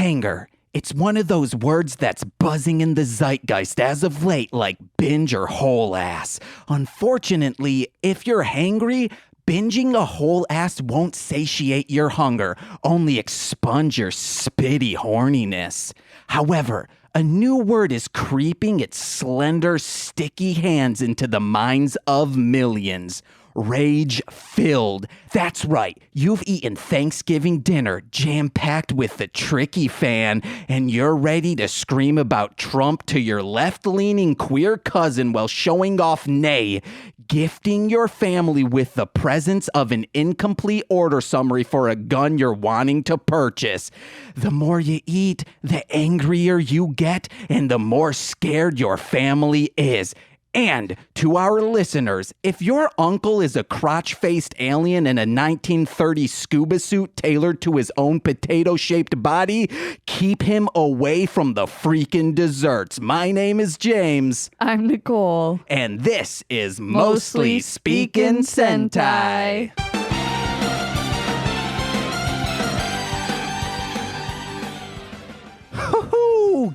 Hanger. It's one of those words that's buzzing in the zeitgeist as of late, like binge or whole ass. Unfortunately, if you're hangry, binging a whole ass won't satiate your hunger, only expunge your spitty horniness. However, a new word is creeping its slender, sticky hands into the minds of millions. Rage-filled. That's right, you've eaten Thanksgiving dinner jam-packed with the tricky fan, and you're ready to scream about Trump to your left-leaning queer cousin while showing off nay, gifting your family with the presence of an incomplete order summary for a gun you're wanting to purchase. The more you eat, the angrier you get, and the more scared your family is. And to our listeners, if your uncle is a crotch-faced alien in a 1930s scuba suit tailored to his own potato-shaped body, keep him away from the freaking desserts. My name is James. I'm Nicole. And this is Mostly Speakin Sentai.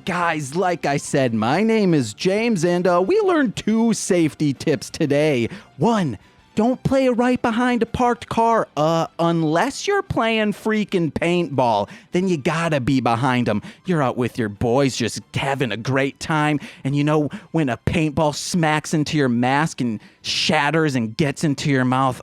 Guys, like I said, my name is James, and we learned 2 safety tips today. 1, don't play right behind a parked car, unless you're playing freaking paintball, then you gotta be behind them. You're out with your boys just having a great time, and you know when a paintball smacks into your mask and shatters and gets into your mouth,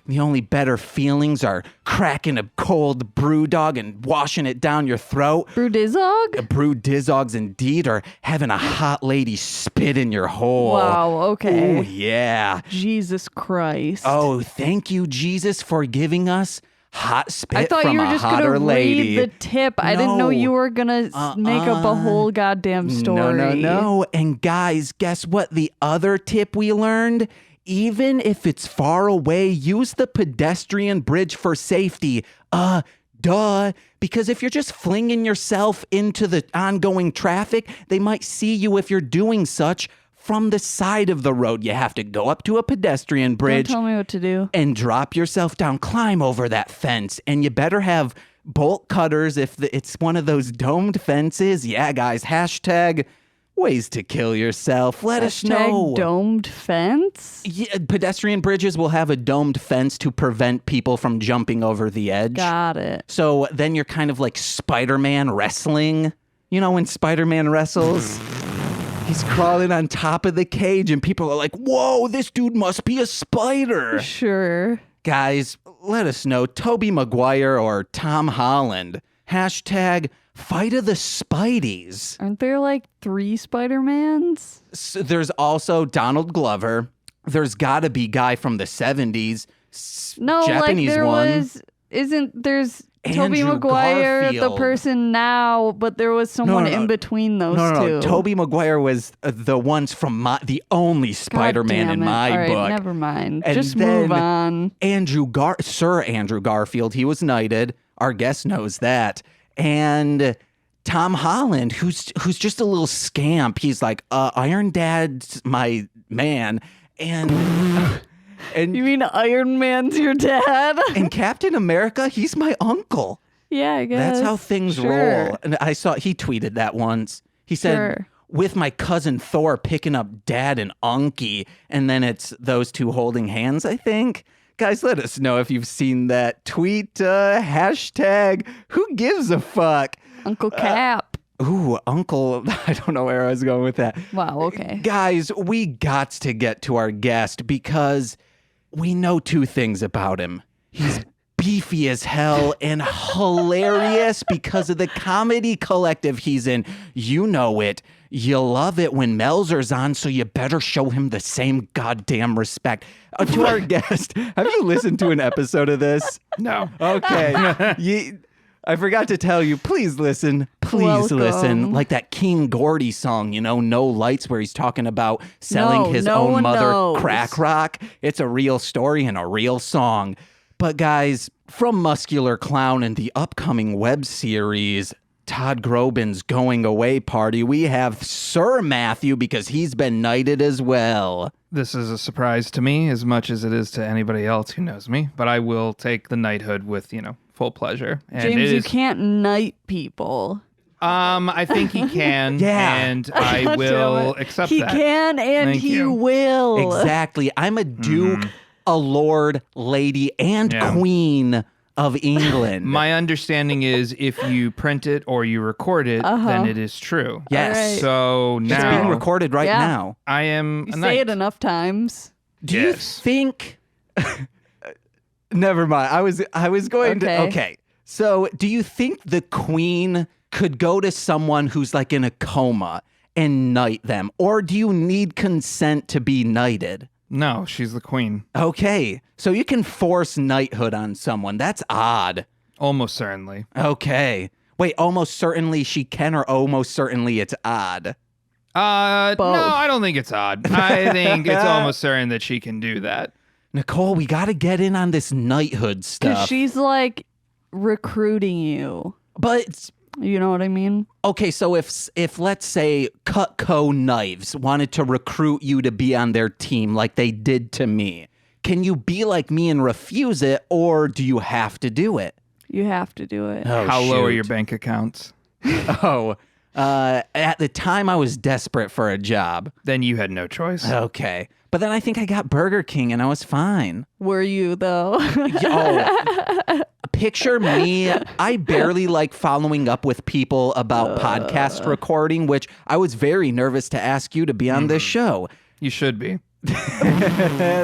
the only better feelings are cracking a cold brew dog and washing it down your throat. Brew Dizzog? Brew Dizzogs indeed, or having a hot lady spit in your hole. Wow, okay. Oh, yeah. Jesus Christ. Oh, thank you, Jesus, for giving us hot spit I thought from you were a just hotter going to lady. read the tip. I didn't know you were going to make up a whole goddamn story. No. And guys, guess what? The other tip we learned? Even if it's far away, use the pedestrian bridge for safety. Duh. Because if you're just flinging yourself into the ongoing traffic, they might see you if you're doing such from the side of the road. You have to go up to a pedestrian bridge. Don't tell me what to do. And drop yourself down, climb over that fence. And you better have bolt cutters if it's one of those domed fences. Yeah, guys, hashtag ways to kill yourself. Let us know. Domed fence? Yeah, pedestrian bridges will have a domed fence to prevent people from jumping over the edge. Got it. So then you're kind of like Spider-Man wrestling. You know when Spider-Man wrestles? He's crawling on top of the cage and people are like, whoa, this dude must be a spider. Sure. Guys, let us know. Tobey Maguire or Tom Holland. Hashtag Fight of the Spideys. Aren't there like 3 Spider-Mans? So there's also Donald Glover. There's gotta be guy from the 70s. No, Japanese like there one. there's Tobey Andrew Maguire, Garfield. the person now, but there was someone in between those two. No. Tobey Maguire was the ones from the only Spider-Man in my All right, book. Never mind. And just then move on. Sir Andrew Garfield, he was knighted. Our guest knows that. And Tom Holland, who's just a little scamp. He's like, Iron Dad's my man. And You mean Iron Man's your dad? And Captain America, he's my uncle. Yeah, I guess. That's how things roll. And I saw he tweeted that once. He said, with my cousin Thor picking up Dad and Unky, and then it's those two holding hands, I think. Guys, let us know if you've seen that tweet. Hashtag who gives a fuck? Uncle Cap. Uncle. I don't know where I was going with that. Wow, okay. Guys, we got to get to our guest because we know 2 things about him. He's beefy as hell and hilarious because of the comedy collective he's in. You know it. You love it when Melzer's on, so you better show him the same goddamn respect. To our guest, have you listened to an episode of this? No. Okay. I forgot to tell you, please listen. Please listen. Like that King Gordy song, you know, No Lights, where he's talking about selling his own mother crack rock. It's a real story and a real song. But guys, from Muscular Clown and the upcoming web series Todd Grobin's Going Away Party, we have Sir Matthew because he's been knighted as well. This is a surprise to me as much as it is to anybody else who knows me, but I will take the knighthood with, full pleasure. And James, you can't knight people. I think he can. Yeah. And I will accept He that. can and Thank he you. will. Exactly. I'm a duke, a lord, lady, and queen of England. My understanding is if you print it or you record it, then it is true. Yes. Right. So It's now being recorded right now. I am You a say knight. it enough times. Do you think... Never mind. I was going to... Okay. So do you think the queen could go to someone who's like in a coma and knight them? Or do you need consent to be knighted? No, she's the queen. Okay. So you can force knighthood on someone. That's odd. Almost certainly. Okay. Wait, almost certainly she can or almost certainly it's odd? No, I don't think it's odd. I think it's almost certain that she can do that. Nicole, we got to get in on this knighthood stuff. Because she's like recruiting you. But... You know what I mean? Okay, so if let's say Cutco Knives wanted to recruit you to be on their team like they did to me, can you be like me and refuse it, or do you have to do it? You have to do it. Oh, How low are shoot. your bank accounts? At the time I was desperate for a job. Then you had no choice. Okay. But then I think I got Burger King and I was fine. Were you, though? Picture me. I barely like following up with people about podcast recording, which I was very nervous to ask you to be on this show. You should be.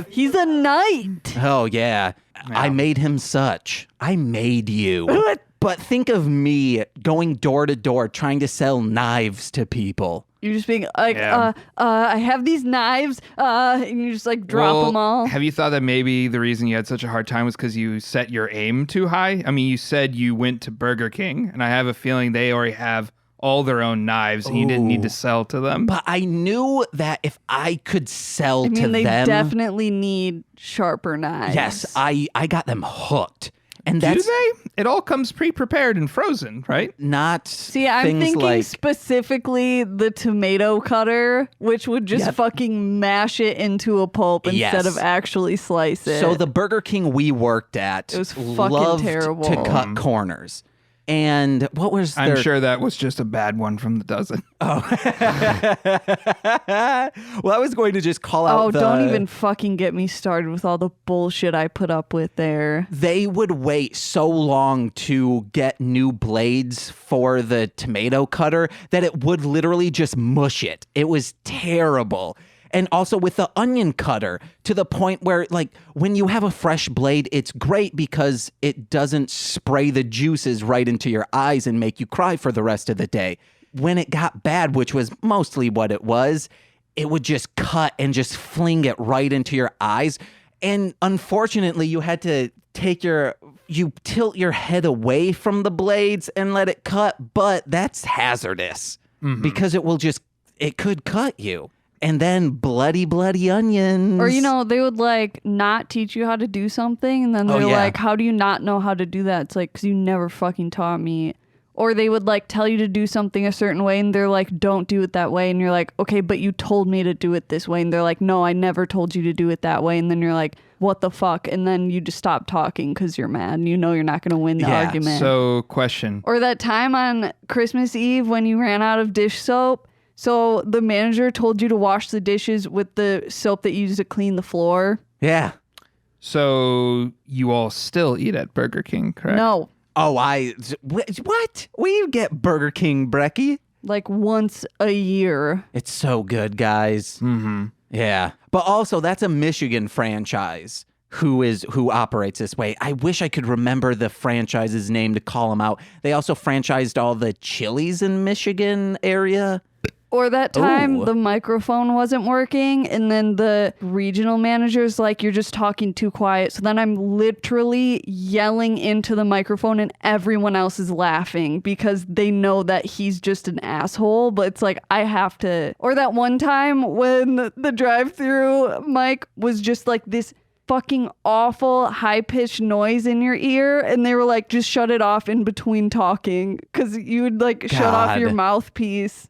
He's a knight. Oh, yeah. I made him such. I made you. But think of me going door to door trying to sell knives to people. You're just being like, I have these knives, and you just like drop them all. Have you thought that maybe the reason you had such a hard time was because you set your aim too high? I mean, you said you went to Burger King, and I have a feeling they already have all their own knives, and you didn't need to sell to them. But I knew that if I could sell to them... they definitely need sharper knives. Yes, I got them hooked. And that's Do they? It all comes pre-prepared and frozen, right? not See, I'm things thinking like... specifically the tomato cutter, which would just fucking mash it into a pulp instead of actually slice it. So the Burger King we worked at was fucking loved terrible. to cut corners. And what was I'm sure that was just a bad one from the dozen. Well, I was going to just call out don't even fucking get me started with all the bullshit I put up with there. They would wait so long to get new blades for the tomato cutter that it would literally just mush it. It was terrible. And also with the onion cutter, to the point where, like, when you have a fresh blade, it's great because it doesn't spray the juices right into your eyes and make you cry for the rest of the day. When it got bad, which was mostly what it was, it would just cut and just fling it right into your eyes. And unfortunately, you had to you tilt your head away from the blades and let it cut, but that's hazardous because it could cut you. And then bloody onions. Or, they would like not teach you how to do something. And then they're like, how do you not know how to do that? It's like, because you never fucking taught me. Or they would like tell you to do something a certain way. And they're like, don't do it that way. And you're like, okay, but you told me to do it this way. And they're like, no, I never told you to do it that way. And then you're like, what the fuck? And then you just stop talking because you're mad. And you know you're not going to win the argument. So, question. Or that time on Christmas Eve when you ran out of dish soap. So the manager told you to wash the dishes with the soap that you use to clean the floor? Yeah. So you all still eat at Burger King, correct? No. Oh, what? We get Burger King, Brecky. Like once a year. It's so good, guys. Mm-hmm. Yeah. But also, that's a Michigan franchise who operates this way. I wish I could remember the franchise's name to call them out. They also franchised all the Chili's in Michigan area. Or that time Ooh. the microphone wasn't working and then the regional manager's like, you're just talking too quiet. So then I'm literally yelling into the microphone and everyone else is laughing because they know that he's just an asshole. But it's like, I have to. Or that one time when the drive-through mic was just like this fucking awful high-pitched noise in your ear and they were like, just shut it off in between talking because you would like shut off your mouthpiece.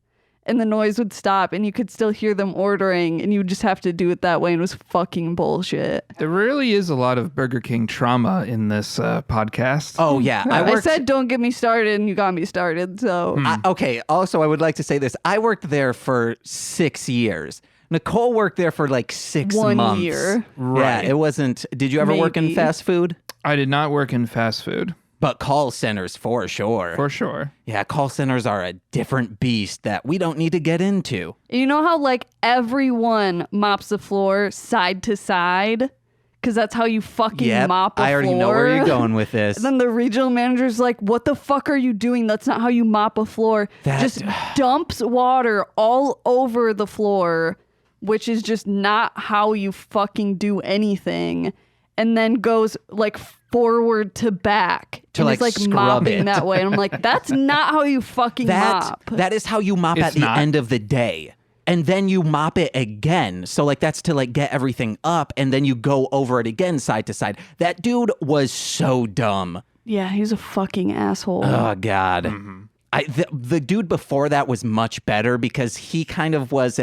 and the noise would stop and you could still hear them ordering and you would just have to do it that way, and it was fucking bullshit. There really is a lot of Burger King trauma in this podcast. Oh, yeah. I said don't get me started and you got me started, so. Okay, also, I would like to say this. I worked there for 6 years. Nicole worked there for like 6 1 months. year. Right. Yeah, it wasn't. Did you ever work in Maybe. fast food? I did not work in fast food, But call centers for sure. for sure. Yeah, call centers are a different beast that we don't need to get into. You know how like everyone mops the floor side to side? Because that's how you fucking Yep, mop a floor. I already know where you're going with this. And then the regional manager's like, what the fuck are you doing? That's not how you mop a floor. That- Just dumps water all over the floor, which is just not how you fucking do anything. And then goes like forward to back. To, and like, is like scrub mopping it. that way. And I'm like, that's not how you fucking mop. That is how you mop It's at the not. end of the day. And then you mop it again. So like that's to like get everything up, and then you go over it again side to side. That dude was so dumb. Yeah, he's a fucking asshole. Oh God. The dude before that was much better because he kind of was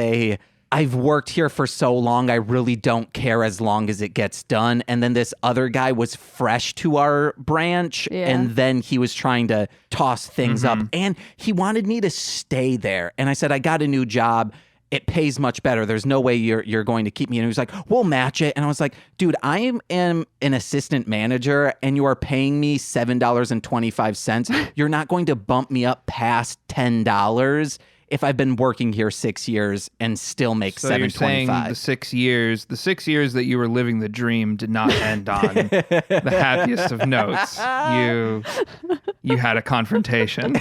I've worked here for so long, I really don't care as long as it gets done. And then this other guy was fresh to our branch, Yeah. and then he was trying to toss things up, and he wanted me to stay there. And I said, I got a new job. It pays much better. There's no way you're going to keep me. And he was like, we'll match it. And I was like, dude, I am an assistant manager and you are paying me $7.25. You're not going to bump me up past $10 if I've been working here 6 years and still make So you're saying $7.25. the 6 years that you were living the dream did not end on the happiest of notes. You had a confrontation.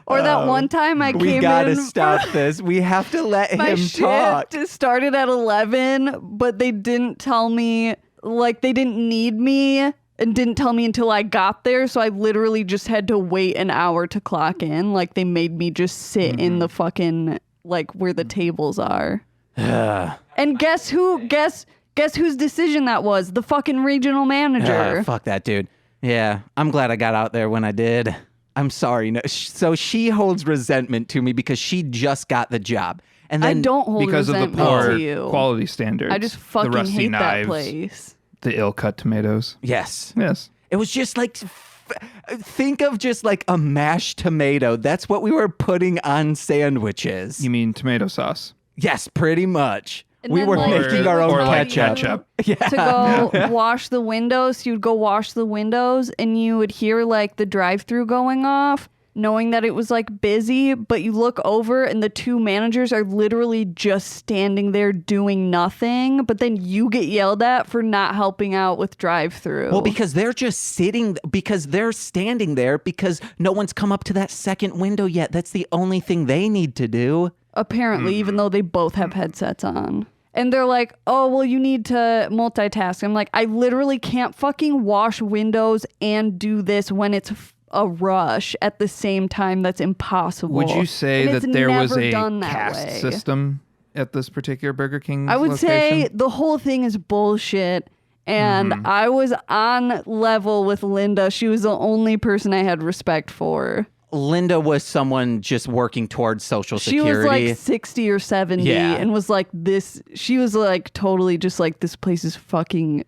Or that one time I We came gotta in. stop this. We have to let My him talk. shift started at 11, but they didn't tell me, like, they didn't need me and didn't tell me until I got there. So I literally just had to wait an hour to clock in. Like, they made me just sit in the fucking, like, where the tables are. And guess whose decision that was? The fucking regional manager. Fuck that dude. Yeah, I'm glad I got out there when I did. I'm sorry. No, so she holds resentment to me because she just got the job. And I then don't hold Because of the resentment poor to you. quality standards. I just the fucking rusty hate knives, that place. the ill-cut tomatoes. Yes. Yes. It was just like, think of just like a mashed tomato. That's what we were putting on sandwiches. You mean tomato sauce? Yes, pretty much. And We then, were like, making they our would own or like ketchup. ketchup. To go wash the windows. So you'd go wash the windows and you would hear like the drive-through going off, knowing that it was like busy, but you look over and the two managers are literally just standing there doing nothing, but then you get yelled at for not helping out with drive-through. Well, because they're just sitting, because they're standing there because no one's come up to that second window yet. That's the only thing they need to do. Apparently, even though they both have headsets on. And they're like, oh, well, you need to multitask. I'm like, I literally can't fucking wash windows and do this when it's a rush at the same time. That's impossible. Would you say And that it's there was never a done that caste way. system at this particular Burger King I would location? say the whole thing is bullshit. And I was on level with Linda. She was the only person I had respect for. Linda was someone just working towards Social She Security. was like 60 or 70 Yeah. and was like this. She was like totally just like, this place is fucking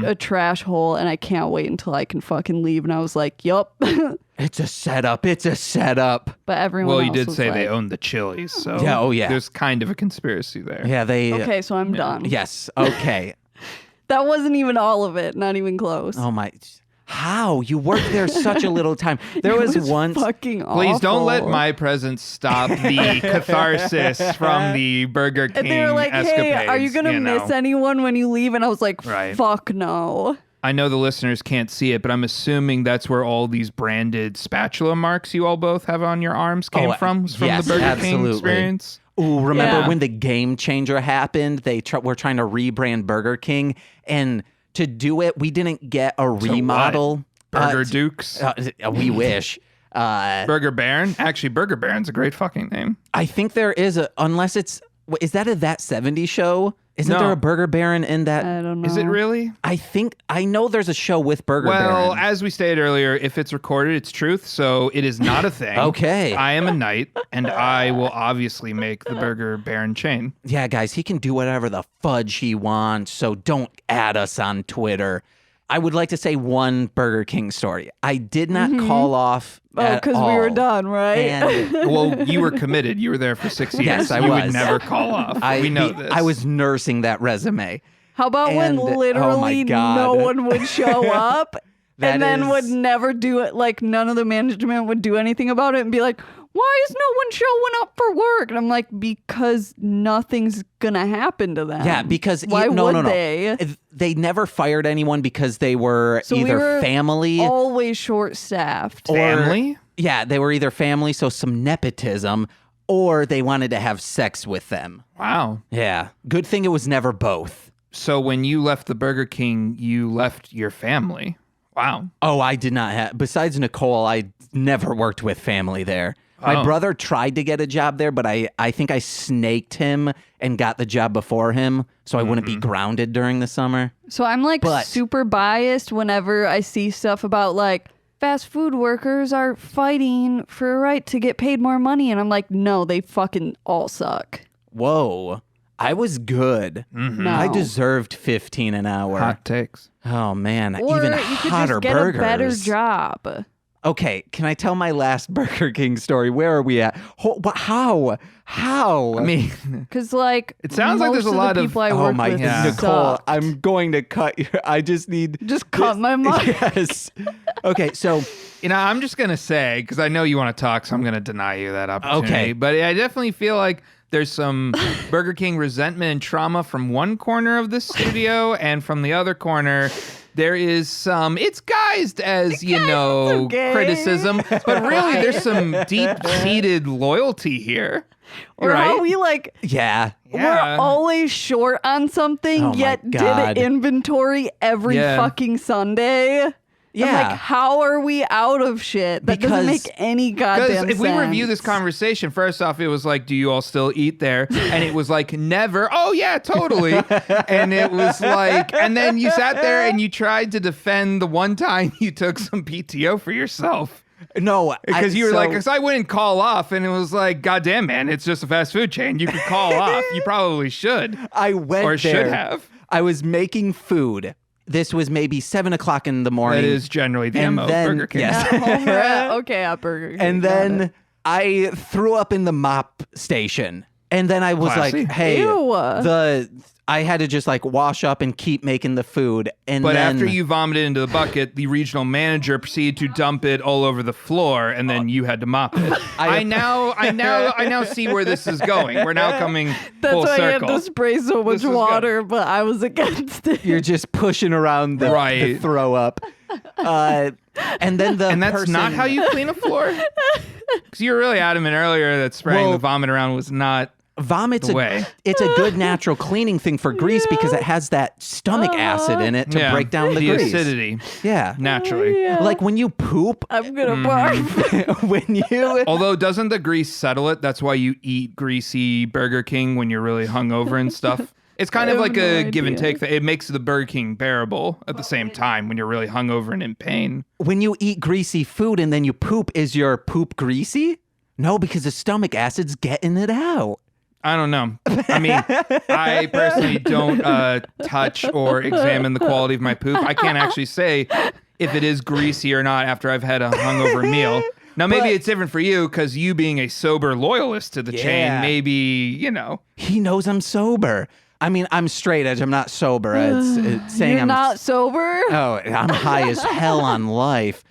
a trash hole and I can't wait until I can fucking leave. And I was like, yup. It's a setup. It's a setup. But everyone Well, you else did was say like, they owned the Chili's, so Yeah, oh, yeah. there's kind of a conspiracy there. Yeah, they. okay, so I'm done. Yes. Okay. That wasn't even all of it. Not even close. Oh my. How? You worked there such a little time. There It was once. fucking awful. Please don't let my presence stop the catharsis from the Burger King And they were like, escapades. hey, are you going to miss anyone when you leave? And I was like, Right. fuck no. I know the listeners can't see it, but I'm assuming that's where all these branded spatula marks you all both have on your arms came Oh, from yes, the Burger absolutely. King experience. Ooh, remember Yeah. when the game changer happened? They were trying to rebrand Burger King, and to do it, we didn't get a remodel. Burger Dukes. We wish. Burger Baron. Actually, Burger Baron's a great fucking name. I think there is unless it's, is that a That 70 Show? Isn't No. there a Burger Baron in that? I don't know. Is it really? I know there's a show with Burger Well, Baron. as we stated earlier, if it's recorded, it's truth. So it is not a thing. Okay. I am a knight, and I will obviously make the Burger Baron chain. Yeah, guys, he can do whatever the fudge he wants, so don't add us on Twitter. I would like to say one Burger King story. I did not call off because we were done, right? And Well, you were committed. You were there for 6 years. Yes, I you was. would never call off. We know this. I was nursing that resume. How about when And- oh my literally God. no one would show up That and then is- would never do it? Like none of the management would do anything about it and be like, why is no one showing up for work? And I'm like, because nothing's gonna happen to them. Yeah, because why no, would no, no. they? They never fired anyone because they were So we either were family Always short-staffed. or Family? Yeah, they were either family, so some nepotism, or they wanted to have sex with them. Wow. Yeah, good thing it was never both. So when you left the Burger King, you left your family. Wow. Oh, I did not have. Besides Nicole, I never worked with family there. My Oh. brother tried to get a job there, but I think I snaked him and got the job before him, so I wouldn't be grounded during the summer. So I'm like But- super biased whenever I see stuff about like fast food workers are fighting for a right to get paid more money. And I'm like, no, they fucking all suck. Whoa, I was good. No. I deserved 15 an hour. Hot takes. Oh man, Or even you could hotter just get burgers. a better job. Okay, can I tell my last Burger King story? Where are we at? How? I mean, Because like It sounds like there's a most lot the of- people I Oh work my with God. Nicole, sucked. I'm going to cut you. I just need Just cut my mic. Yes. Okay, so I'm just going to say, because I know you want to talk, so I'm going to deny you that opportunity. Okay. But I definitely feel like there's some Burger King resentment and trauma from one corner of the studio, and from the other corner, there is some, it's guised as, okay. criticism, but really there's some deep-seated loyalty here. Or right? how we like yeah. Yeah. we're always short on something, Oh my yet God. did inventory every Yeah. fucking Sunday. Yeah. I'm like, how are we out of shit? That doesn't Because- make any goddamn Because sense. if we review this conversation, first off, it was like, do you all still eat there? And it was like, never. Oh, yeah, totally. And it was like, and then you sat there and you tried to defend the one time you took some PTO for yourself. No, Because you were like, because I wouldn't call off. And it was like, goddamn, man, it's just a fast food chain. You could call off. You probably should. I went Or there. should have. I was making food. This was maybe 7 o'clock in the morning. That is generally the And MO of then- Burger King. yes. At home or at Burger King. And got then it. I threw up in the mop station. And then I was Classy. like, hey, Ew. I had to just like wash up and keep making the food. And But then, after you vomited into the bucket, the regional manager proceeded to dump it all over the floor, and then you had to mop it. I now see where this is going. We're now coming That's full why circle. I had to spray so much This is good. water, but I was against it. you're just pushing around the Right. throw up. And then the And that's person, not how you clean a floor? Because you were really adamant earlier that spraying Well, the vomit around was not Vomit's the way. It's a good natural cleaning thing for grease because it has that stomach acid in it to break down the grease. acidity Yeah. naturally. Yeah. Like when you poop, I'm gonna barf. when you Although doesn't the grease settle it? That's why you eat greasy Burger King when you're really hungover and stuff. It's kind of I like have a no give and idea. take thing. It makes the Burger King bearable at the same time when you're really hungover and in pain. when you eat greasy food and then you poop, is your poop greasy? No, because the stomach acid's getting it out. I don't know. I mean, I personally don't touch or examine the quality of my poop. I can't actually say if it is greasy or not after I've had a hungover meal. Now, maybe But- it's different for you because you being a sober loyalist to the chain, Yeah. maybe, He knows I'm sober. I mean, I'm straight edge. I'm not sober. It's saying You're I'm not sober? Oh, I'm high as hell on life.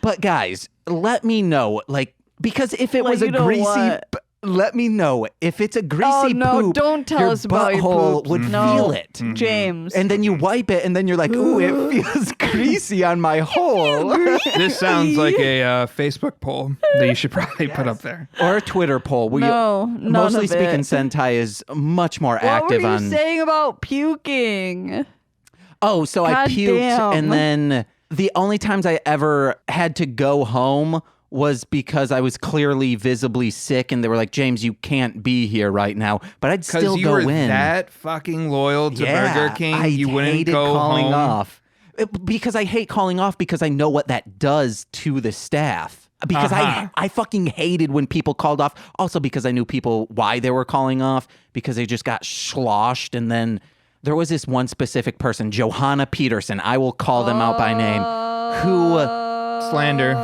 But guys, let me know, like, because if it Like, was a you know greasy, what? let me know if it's a greasy Oh, no, poop. don't tell your us about your butthole poops. would No. feel it, James. and then you wipe it, and then you're like, "Ooh, it feels greasy on my hole," This sounds like a Facebook poll that you should probably put up there. or a Twitter poll. No, none mostly of Speakin it. Sentai is much more what were active you on. saying about puking? Oh, so I God puked, damn. and then the only times I ever had to go home was because I was clearly visibly sick and they were like, James, you can't be here right now. But I'd still you go were in. that fucking loyal to Burger King. You wouldn't hated go calling home. off. Because I hate calling off because I know what that does to the staff. Because I fucking hated when people called off. Also because I knew people why they were calling off because they just got sloshed. And then there was this one specific person, Johanna Peterson. I will call them out by name. Who Slander.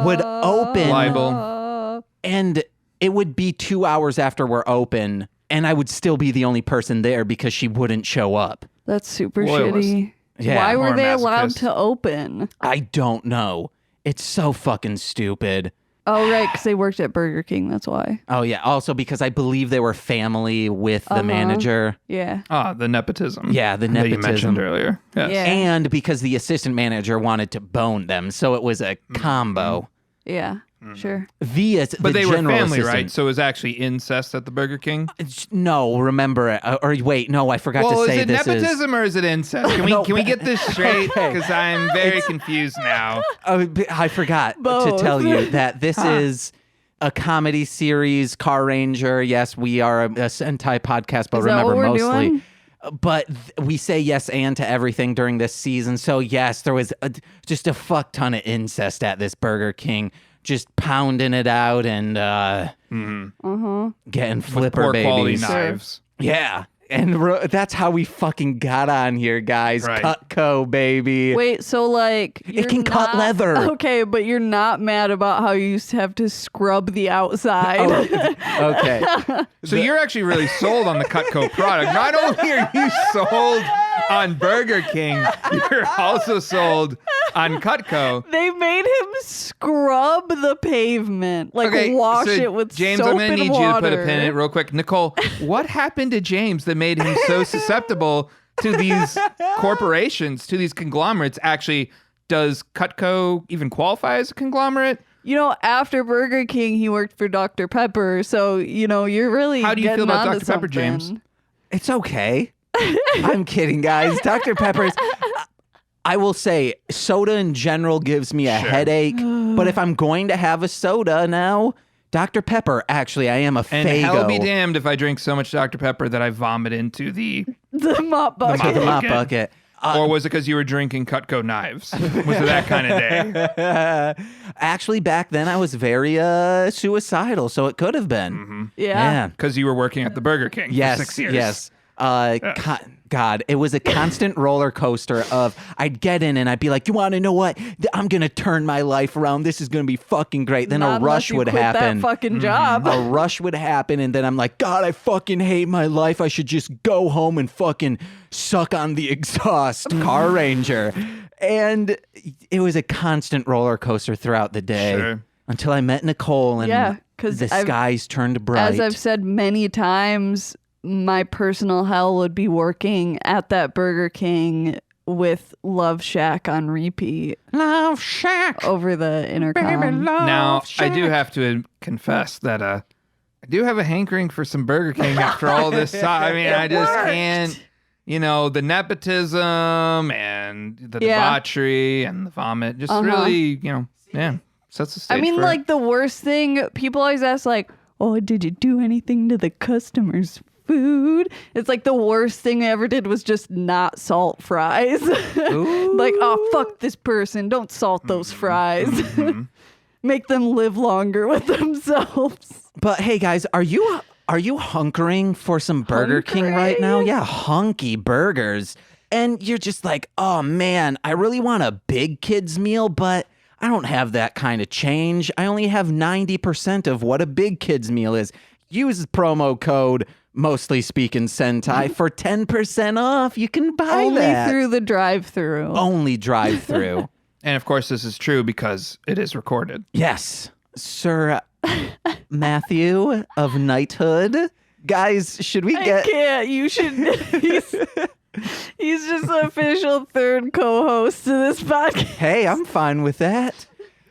would open Libel. and it would be 2 hours after we're open and I would still be the only person there because she wouldn't show up. That's super Loyalist. shitty. Yeah. Why were Or they allowed masochist. to open? I don't know. It's so fucking stupid. Oh, right, because they worked at Burger King. That's why. Oh yeah, also because I believe they were family with the manager. Yeah. The nepotism. Yeah, the That you mentioned nepotism. earlier. Yes. Yeah. And because the assistant manager wanted to bone them, so it was a combo. Yeah. Sure. Via But the they were general family, assistant. right? So it was actually incest at the Burger King? No, remember, or wait, no, I forgot Well, to say is it this nepotism or is it incest? Can we No, can we get this straight? okay. Because I'm very confused now. I forgot to Both. tell you that this is a comedy series, Carranger. Yes, we are a Sentai podcast, but Is that remember what we're mostly. doing? But we say yes and to everything during this season. So yes, there was just a fuck ton of incest at this Burger King, just pounding it out and getting flipper Poor quality babies. knives. Yeah. And that's how we fucking got on here, guys. Right. Cutco, baby. Wait, so like It can cut leather. Okay, but you're not mad about how you used to have to scrub the outside. Oh, okay. So you're actually really sold on the Cutco product. Not only are you sold on Burger King, you're also sold on Cutco. They made him scrub the pavement, like wash so it with James, soap I'm gonna and need water. you to put a pin in it real quick. Nicole, what happened to James that made him so susceptible to these corporations, to these conglomerates? Actually, does Cutco even qualify as a conglomerate? You know, after Burger King, he worked for Dr. Pepper. So, you know, you're really How do you feel getting about onto Dr. Pepper, James? something. It's okay. I'm kidding, guys. Dr. Pepper's. I will say, soda in general gives me a headache. But if I'm going to have a soda now, Dr. Pepper, actually, I am a And Faygo. hell be damned if I drink so much Dr. Pepper that I vomit into the... The mop bucket. To the mop bucket. bucket. Or was it because you were drinking Cutco knives? Was it that kind of day? Actually, back then I was very suicidal, so it could have been. Yeah. Because you were working at the Burger King Yes. for 6 years. Yes. God, it was a constant roller coaster of I'd get in and I'd be like, you want to know what? I'm going to turn my life around. This is going to be fucking great. Then Not a rush unless you would quit happen. That fucking job. A rush would happen. And then I'm like, God, I fucking hate my life. I should just go home and fucking suck on the exhaust. Carranger. And it was a constant roller coaster throughout the day. Sure. Until I met Nicole and Yeah, 'cause the I've- skies turned bright. As I've said many times, my personal hell would be working at that Burger King with Love Shack on repeat Love Shack. over the intercom. Now, I do have to confess that I do have a hankering for some Burger King after all this time. I mean, I just can't, you know, the nepotism and the debauchery and the vomit just really, you know, sets the stage I mean, for like the worst thing, people always ask like, oh, did you do anything to the customers' food? It's like the worst thing I ever did was just not salt fries. Like, oh, fuck this person. Don't salt those fries. Make them live longer with themselves. But hey, guys, are you hunkering for some Burger King right now? Yeah, hunky burgers. And you're just like, oh man, I really want a big kids meal, but I don't have that kind of change. I only have 90% of what a big kids meal is. Use promo code Mostly Speakin Sentai for 10% off. You can buy Only that. through the drive-through. Only drive-through. And of course, this is true because it is recorded. Yes, Sir Matthew of Knighthood. Guys, should we I get... can't. You should. He's just the official third co-host to this podcast. Hey, I'm fine with that.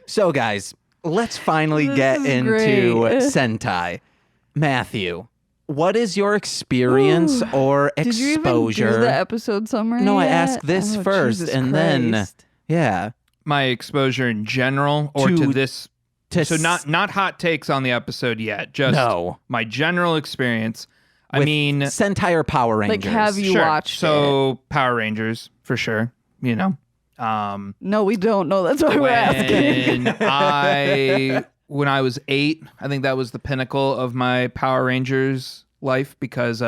So, guys, let's finally This get is into great. Sentai. Matthew, what is your experience or Did you even exposure? do the episode summary? No, I yet? asked this Oh, first, Jesus and then Christ. yeah, My exposure in general or to this So not hot takes on the episode yet. Just No. my general experience. I With mean, Sentai or Power Rangers. Like, have you watched it? So Power Rangers for sure. You know. No, we don't know. That's why we're asking. When I was 8, I think that was the pinnacle of my Power Rangers life because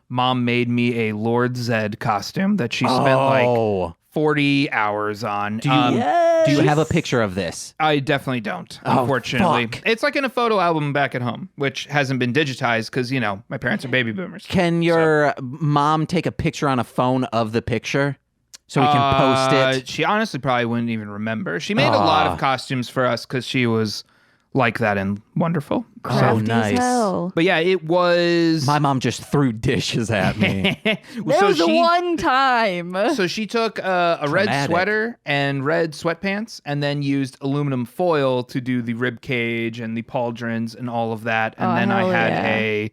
Mom made me a Lord Zed costume that she spent like 40 hours on. Do you have a picture of this? I definitely don't, Oh, unfortunately. fuck. It's like in a photo album back at home, which hasn't been digitized because, you know, my parents are baby boomers. Can your mom take a picture on a phone of the picture so we can post it? She honestly probably wouldn't even remember. She made a lot of costumes for us because she was like that and wonderful. Crafty nice. as hell. But yeah, it was... My mom just threw dishes at me. There was the one time. So she took a red Traumatic. sweater and red sweatpants and then used aluminum foil to do the rib cage and the pauldrons and all of that. And then I hell had yeah. a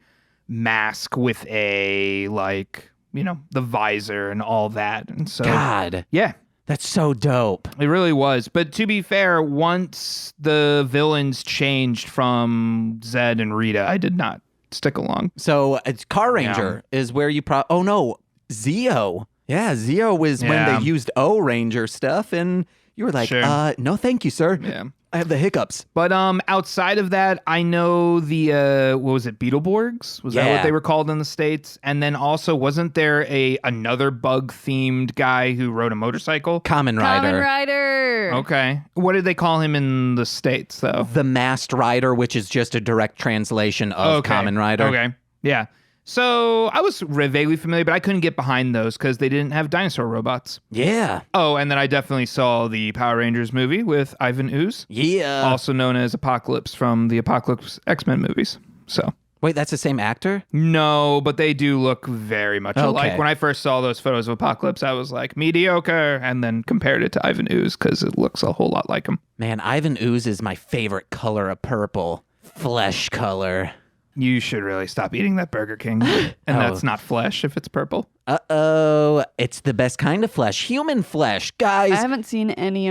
mask with a, like, you know, the visor and all that. And so, God, yeah, that's so dope. it really was. But to be fair, once the villains changed from Zed and Rita, I did not stick along. So it's Carranger is where you oh no, Zeo. Yeah, Zeo was when Yeah. they used O-Ranger stuff and you were like, Sure. no thank you, sir. Yeah. I have the hiccups. But outside of that, I know the what was it, Beetleborgs? Was that Yeah. what they were called in the States? And then also, wasn't there another bug themed guy who rode a motorcycle? Kamen Rider. Kamen Rider. Okay. What did they call him in the States though? The Masked Rider, which is just a direct translation of Kamen Rider. Okay. Yeah. So I was vaguely familiar, but I couldn't get behind those because they didn't have dinosaur robots. Yeah. Oh, and then I definitely saw the Power Rangers movie with Ivan Ooze, Yeah. also known as Apocalypse from the Apocalypse X-Men movies. So. Wait, that's the same actor? No, but they do look very much alike. Okay. When I first saw those photos of Apocalypse, I was like, mediocre, and then compared it to Ivan Ooze because it looks a whole lot like him. Man, Ivan Ooze is my favorite color of purple. Flesh color. You should really stop eating that Burger King. And that's not flesh if it's purple. Uh-oh. It's the best kind of flesh. Human flesh. Guys. I haven't seen any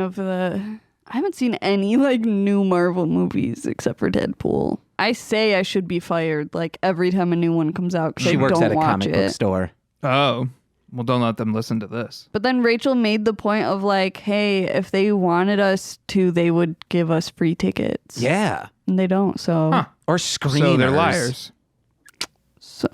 like new Marvel movies except for Deadpool. I say I should be fired like every time a new one comes out because I She works don't at a watch comic book it. store. Oh. Well, don't let them listen to this. But then Rachel made the point of like, hey, if they wanted us to, they would give us free tickets. Yeah. And they don't, so Huh. Or screeners. So they're liars. so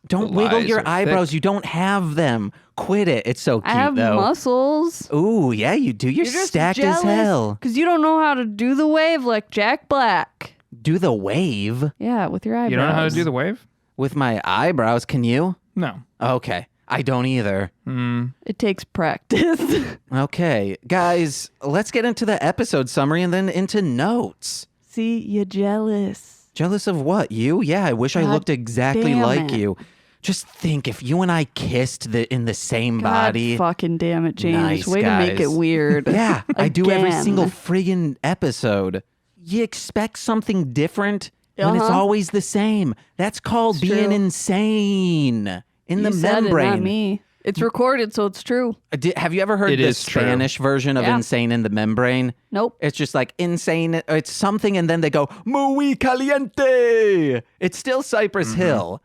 Don't The wiggle lies your are eyebrows. thick. You don't have them. Quit it. It's so cute, I have though. muscles. Ooh, yeah, you do. You're stacked as hell. Because you don't know how to do the wave like Jack Black. Do the wave Yeah, with your eyebrows. You don't know how to do the wave? with my eyebrows. Can you? No. Okay. I don't either. It takes practice. Okay. Guys, let's get into the episode summary and then into notes. See, you're jealous. Jealous of what? You? Yeah, I wish I God looked exactly damn like it. you. Just think if you and I kissed in the same God body. fucking damn it, James. Nice, Way to make it guys. weird. Yeah, I do every Again. single friggin' episode. You expect something different when it's Uh-huh. always the same. That's called It's being true. insane in You the said membrane. it, not me. It's recorded, so it's true. Have you ever heard It the is true. Spanish version of Yeah. insane in the membrane? Nope. It's just like insane. It's something, and then they go muy caliente. It's still Cypress Hill.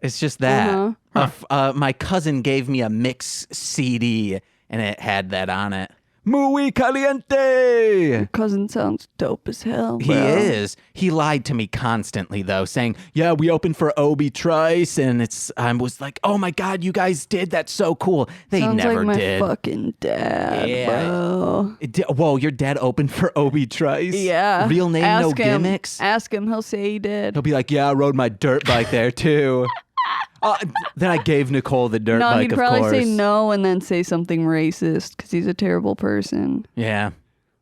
It's just that. My cousin gave me a mix CD, and it had that on it. Muy caliente. Cousin sounds dope as hell. He bro. is. He lied to me constantly, though, saying, "Yeah, we opened for Obi Trice," and I was like, "Oh my god, you guys did! That's so cool." They Sounds never like my did. fucking dad, Yeah. bro. Whoa, your dad opened for Obi Trice? Yeah. Real name, Ask no him. gimmicks. Ask him. He'll say he did. He'll be like, "Yeah, I rode my dirt bike there too." Then I gave Nicole the dirt No, bike, he'd of probably course. say no and then say something racist because he's a terrible person. Yeah.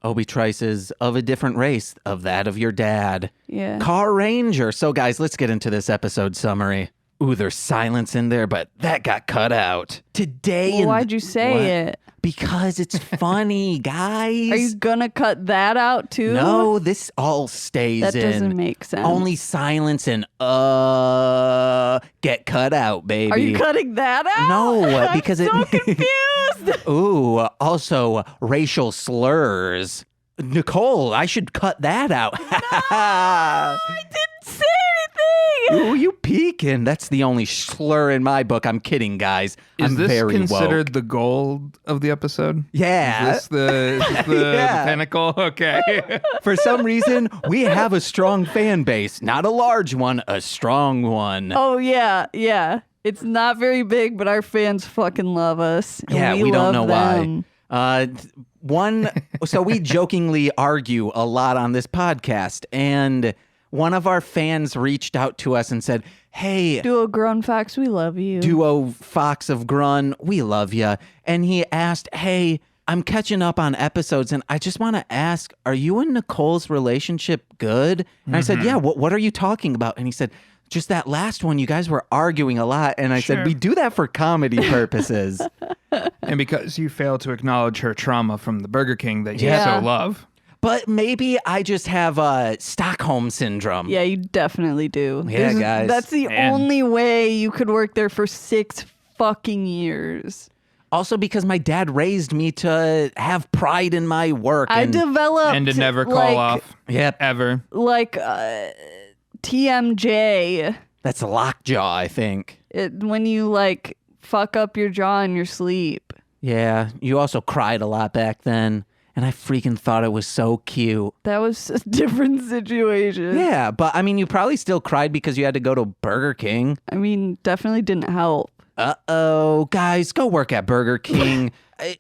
Obi Trice is of a different race of that of your dad. Yeah. Carranger. So, guys, let's get into this episode summary. Ooh, there's silence in there, but that got cut out. Today. Well, why'd you say it? Because it's funny, guys. Are you gonna cut that out too? No, this all stays That in. doesn't make sense. Only silence and get cut out, baby. Are you cutting that out? No, I'm because so it. confused. Ooh, also racial slurs. Nicole, I should cut that out. I didn't say anything. Ooh, you peeking. That's the only slur in my book. I'm kidding, guys. Is I'm this very considered woke. the goal of the episode? Yeah. Is this the Yeah. pinnacle? Okay. For some reason, we have a strong fan base. Not a large one, a strong one. Oh, yeah. It's not very big, but our fans fucking love us. And Yeah, we love don't know them. why. So we jokingly argue a lot on this podcast, and one of our fans reached out to us and said, hey, Duo Grown Fox, we love you. Duo Fox of Grun, we love you. And he asked, hey, I'm catching up on episodes, and I just want to ask, are you and Nicole's relationship good? And I said, yeah, what are you talking about? And he said, just that last one, you guys were arguing a lot. And I said, we do that for comedy purposes. And because you failed to acknowledge her trauma from the Burger King that you Yeah. so love. But maybe I just have Stockholm syndrome. Yeah, you definitely do. Yeah, guys. That's the Man. only way you could work there for 6 fucking years. Also because my dad raised me to have pride in my work. I and, developed And to never call like, off. Yep, Ever. like TMJ. that's lockjaw, I think. When you like fuck up your jaw in your sleep. Yeah, you also cried a lot back then. And I freaking thought it was so cute. That was a different situation. Yeah, but I mean, you probably still cried because you had to go to Burger King. I mean, definitely didn't help. Uh-oh, guys, go work at Burger King.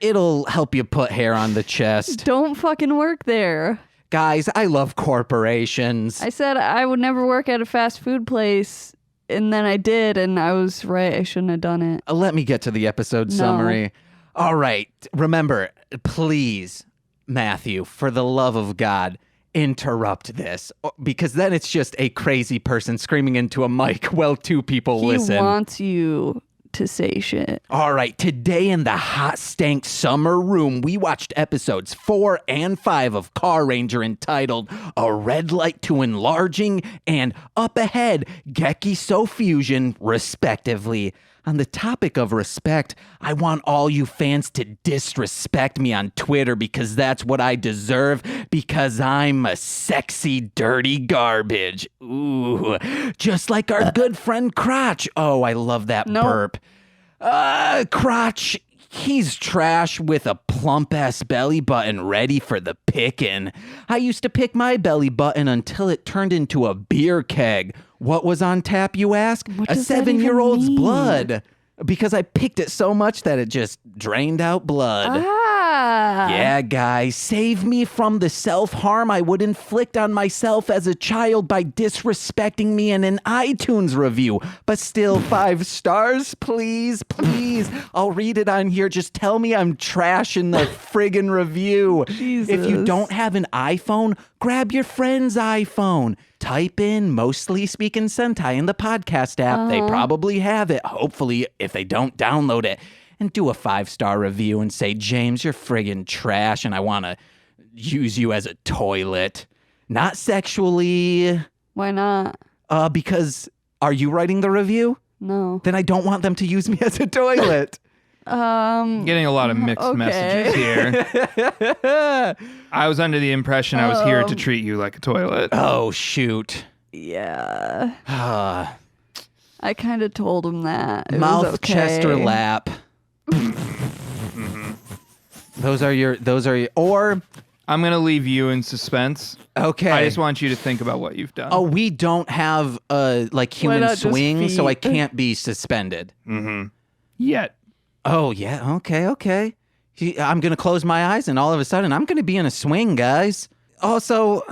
It'll help you put hair on the chest. Don't fucking work there. Guys, I love corporations. I said I would never work at a fast food place, and then I did, and I was right. I shouldn't have done it. Let me get to the episode summary. All right, remember, please, Matthew, for the love of God, interrupt this, because then it's just a crazy person screaming into a mic while two people He listen. wants you to say shit. All right, today in the hot stank summer room, we watched episodes 4 and 5 of Carranger entitled A Red Light to Enlarging and Up Ahead, Gekiso Fusion, respectively. On the topic of respect, I want all you fans to disrespect me on Twitter because that's what I deserve, because I'm a sexy, dirty garbage. Ooh, just like our good friend Crotch. Oh, I love that burp. Crotch, he's trash with a plump-ass belly button ready for the pickin'. I used to pick my belly button until it turned into a beer keg. What was on tap, you ask? What A does that even 7-year-old's mean? blood. Because I picked it so much that it just drained out blood. Yeah, guys, save me from the self-harm I would inflict on myself as a child by disrespecting me in an iTunes review. But still, 5 stars, please, please. I'll read it on here. Just tell me I'm trash in the friggin' review. If you Jesus. don't have an iPhone, grab your friend's iPhone. Type in Mostly Speakin Sentai in the podcast app. They probably have it. Hopefully, if they don't, download it. And do a 5-star review and say, James, you're friggin' trash and I want to use you as a toilet. Not sexually. Why not? Because are you writing the review? No. Then I don't want them to use me as a toilet. Getting a lot of mixed messages here. I was under the impression I was here to treat you like a toilet. Oh, shoot. Yeah. Ah, I kind of told him that. It mouth, was okay. chest, or lap. Those are your, or, I'm going to leave you in suspense. okay. I just want you to think about what you've done. Oh, we don't have like human not just swing, so I feet? can't be suspended. Yet. Oh, yeah. Okay. I'm going to close my eyes and all of a sudden I'm going to be in a swing, guys. Also,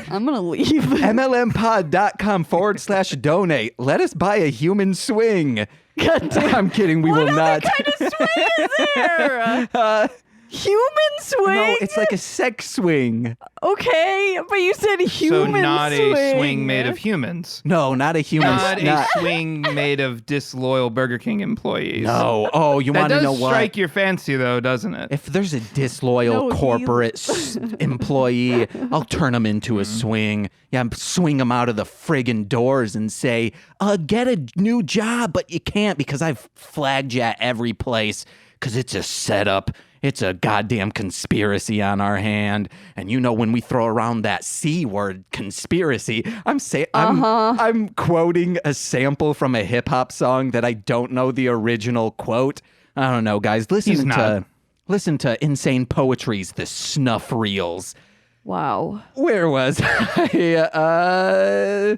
I'm going to leave. MLMpod.com/donate. Let us buy a human swing. God damn. I'm kidding. We will not. What kind of swing is there? Human swing? No, it's like a sex swing. Okay, but you said So human not swing. a swing made of humans. No, not a human. Not a swing made of disloyal Burger King employees. No. Oh, you That want to does know what? strike your fancy, though, doesn't it? If there's a disloyal No, he- corporate employee, I'll turn him into a swing. Yeah, swing him out of the friggin' doors and say, get a new job, but you can't because I've flagged you at every place because it's a setup. It's a goddamn conspiracy on our hand. And you know, when we throw around that C word, conspiracy, I'm quoting a sample from a hip hop song that I don't know the original quote. I don't know, guys. Listen to Insane Poetry's The Snuff Reels. Wow. Where was I?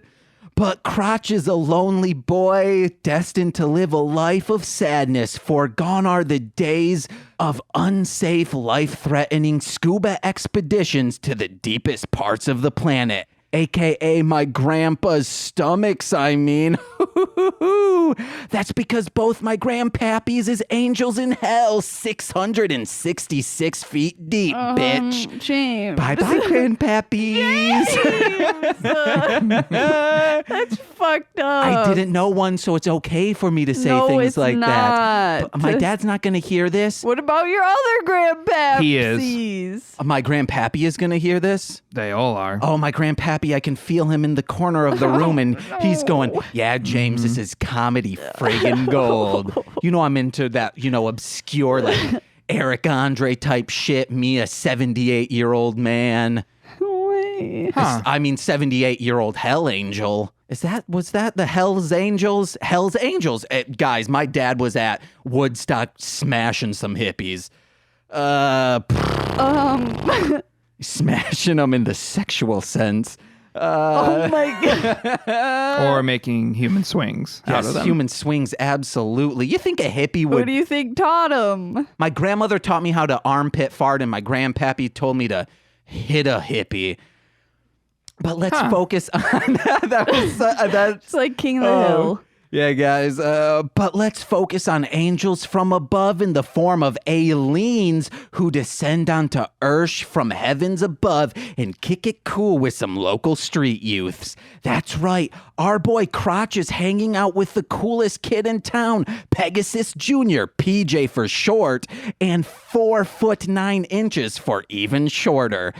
But Crotch is a lonely boy, destined to live a life of sadness, for gone are the days of unsafe, life-threatening scuba expeditions to the deepest parts of the planet. AKA my grandpa's stomachs, I mean. That's because both my grandpappies is angels in hell, 666 feet deep, bitch. James. Bye-bye, grandpappies. That's fucked up. I didn't know one, so it's okay for me to say No, things it's like that. not. But my dad's not going to hear this. What about your other grandpappy? He is. My grandpappy is going to hear this. They all are. Oh, my grandpappy, I can feel him in the corner of the room, and he's going, yeah, James, this is comedy friggin' gold. You know, I'm into that, obscure, like, Eric Andre type shit, me, a 78-year-old man. Wait. Huh. 78-year-old Hell Angel. Was that the Hell's Angels? Hell's Angels. Guys, my dad was at Woodstock smashing some hippies. Smashing them in the sexual sense. Oh my god. Or making human swings out of them. Human swings, absolutely. You think a hippie would... What do you think taught him? My grandmother taught me how to armpit fart, and my grandpappy told me to hit a hippie. But let's focus on that. It's like King of the Hill. Yeah, guys. But let's focus on angels from above in the form of aliens who descend onto Earth from heavens above and kick it cool with some local street youths. That's right. Our boy Crotch is hanging out with the coolest kid in town, Pegasus Jr., PJ for short, and 4'9" for even shorter.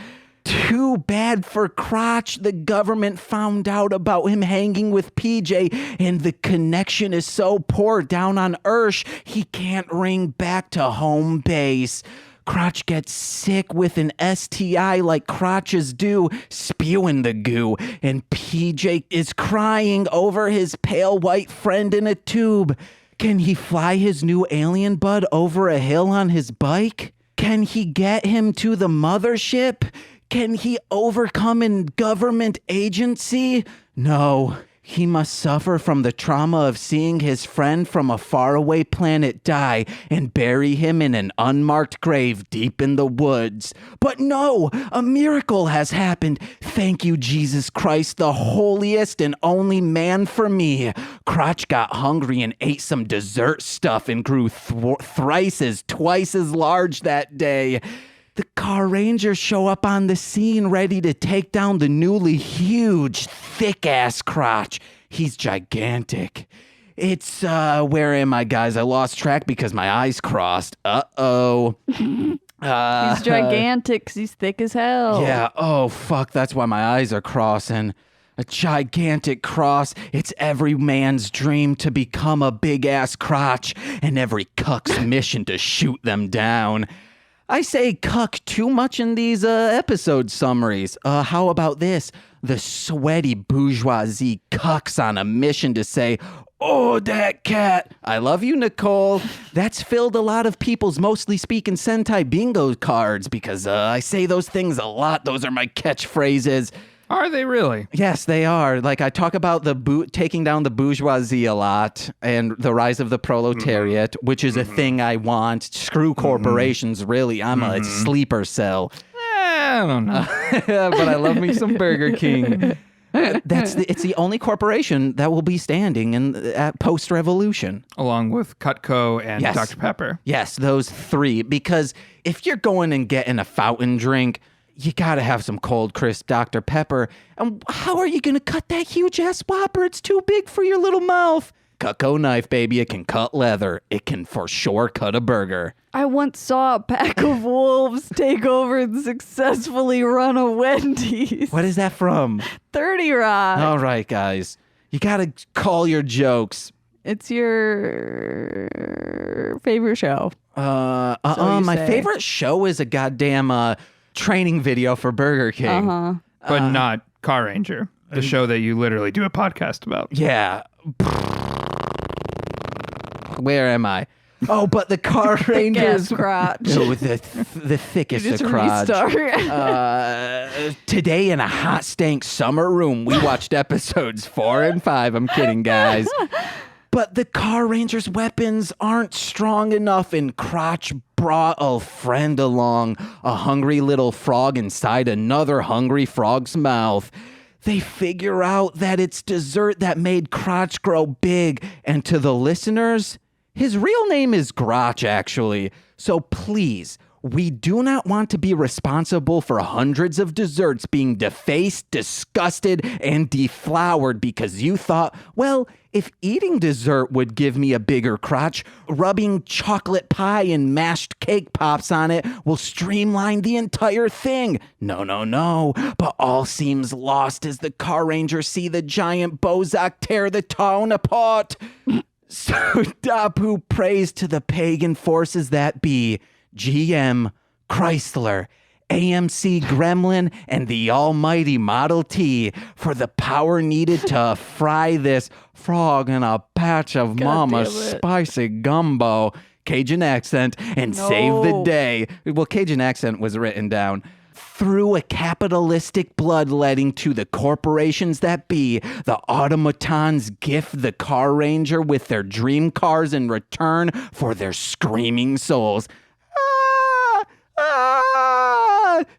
Too bad for Crotch. The government found out about him hanging with PJ, and the connection is so poor down on Earth, he can't ring back to home base. Crotch gets sick with an STI like crotches do, spewing the goo, and PJ is crying over his pale white friend in a tube. Can he fly his new alien bud over a hill on his bike? Can he get him to the mothership? Can he overcome a government agency? No. He must suffer from the trauma of seeing his friend from a faraway planet die and bury him in an unmarked grave deep in the woods. But no, a miracle has happened. Thank you, Jesus Christ, the holiest and only man for me. Crotch got hungry and ate some dessert stuff and grew twice as large that day. The Carranger show up on the scene ready to take down the newly huge, thick-ass Crotch. He's gigantic. It's, where am I, guys? I lost track because my eyes crossed. Uh-oh. He's gigantic 'cause he's thick as hell. Yeah, oh, fuck, that's why my eyes are crossing. A gigantic cross. It's every man's dream to become a big-ass Crotch, and every cuck's mission to shoot them down. I say cuck too much in these episode summaries. How about this? The sweaty bourgeoisie cucks on a mission to say, oh, that cat. I love you, Nicole. That's filled a lot of people's mostly Speakin Sentai bingo cards because I say those things a lot. Those are my catchphrases. Are they really? Yes, they are. Like, I talk about taking down the bourgeoisie a lot and the rise of the proletariat, which is a thing I want. Screw corporations, really. I'm a sleeper cell. I don't know. But I love me some Burger King. It's the only corporation that will be standing at post-revolution. Along with Cutco and Yes. Dr. Pepper. Yes, those three. Because if you're going and getting a fountain drink, you gotta have some cold, crisp Dr. Pepper. And how are you gonna cut that huge-ass Whopper? It's too big for your little mouth. Cutco knife, baby. It can cut leather. It can for sure cut a burger. I once saw a pack of wolves take over and successfully run a Wendy's. What is that from? 30 Rock. All right, guys. You gotta call your jokes. It's your favorite show. you My say. favorite show is a goddamn training video for Burger King. But not Carranger, the show that you literally do a podcast about. Yeah. Where am I? Oh, but the Car Rangers. crotch. No, the thickest Just of crotch. restart. Today in a hot stank summer room, we watched episodes 4 and 5. I'm kidding, guys. But the Car Rangers' weapons aren't strong enough, and Crotch brought a friend along, a hungry little frog inside another hungry frog's mouth. They figure out that it's dessert that made Crotch grow big, and to the listeners, his real name is Grotch, actually. So please, we do not want to be responsible for hundreds of desserts being defaced, disgusted, and deflowered because you thought, well, if eating dessert would give me a bigger crotch, rubbing chocolate pie and mashed cake pops on it will streamline the entire thing. No. But all seems lost as the Car Rangers see the giant Bozak tear the town apart. So Dapu prays to the pagan forces that be, GM, Chrysler, AMC Gremlin, and the almighty Model T for the power needed to fry this frog in a patch of mama's spicy gumbo, Cajun accent, and save the day. Well, Cajun accent was written down. Through a capitalistic bloodletting to the corporations that be, the automatons gift the Car Ranger with their dream cars in return for their screaming souls.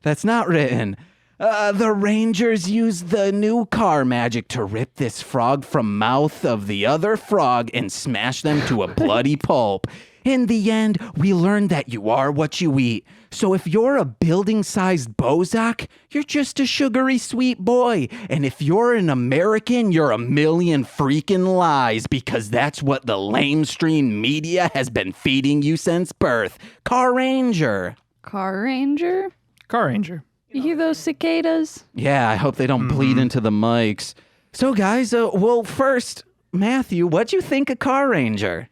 That's not written. The Rangers use the new car magic to rip this frog from mouth of the other frog and smash them to a bloody pulp. In the end, we learn that you are what you eat. So if you're a building-sized Bozak, you're just a sugary sweet boy. And if you're an American, you're a million freaking lies, because that's what the lamestream media has been feeding you since birth. Carranger. Carranger? Carranger. You hear those cicadas? Yeah, I hope they don't bleed into the mics. So guys, well, first, Matthew, what'd you think of Carranger?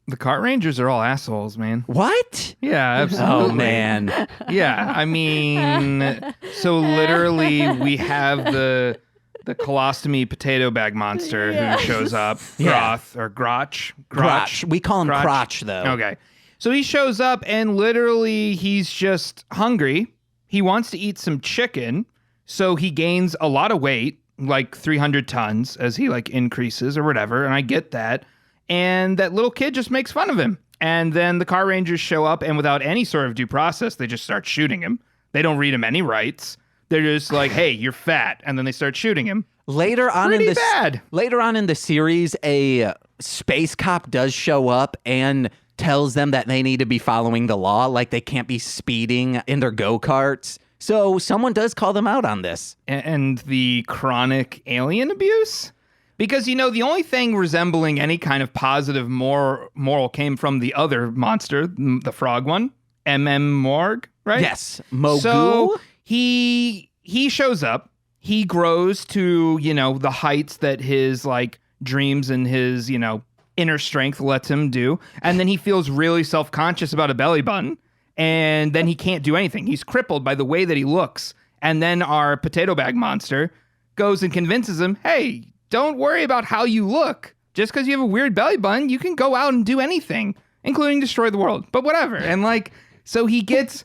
The Car Rangers are all assholes, man. What? Yeah, absolutely. Oh, man. Yeah, I mean, so literally we have the colostomy potato bag monster who shows up, Groth or Grotch. Crotch. We call him Crotch? Crotch, though. Okay. So he shows up and literally he's just hungry. He wants to eat some chicken, so he gains a lot of weight, like 300 tons as he like increases or whatever, and I get that. And that little kid just makes fun of him. And then the Car Rangers show up, and without any sort of due process, they just start shooting him. They don't read him any rights. They're just like, hey, you're fat. And then they start shooting him. Later on in the series, a space cop does show up and tells them that they need to be following the law, like they can't be speeding in their go-karts. So someone does call them out on this. And the chronic alien abuse? Because, you know, the only thing resembling any kind of positive moral came from the other monster, the frog one, Morg, right? Yes, Mogu. So he shows up. He grows to, you know, the heights that his, like, dreams and his, you know, inner strength lets him do. And then he feels really self-conscious about a belly button. And then he can't do anything. He's crippled by the way that he looks. And then our potato bag monster goes and convinces him, hey, don't worry about how you look. Just because you have a weird belly button, you can go out and do anything, including destroy the world. But whatever. And like, so he gets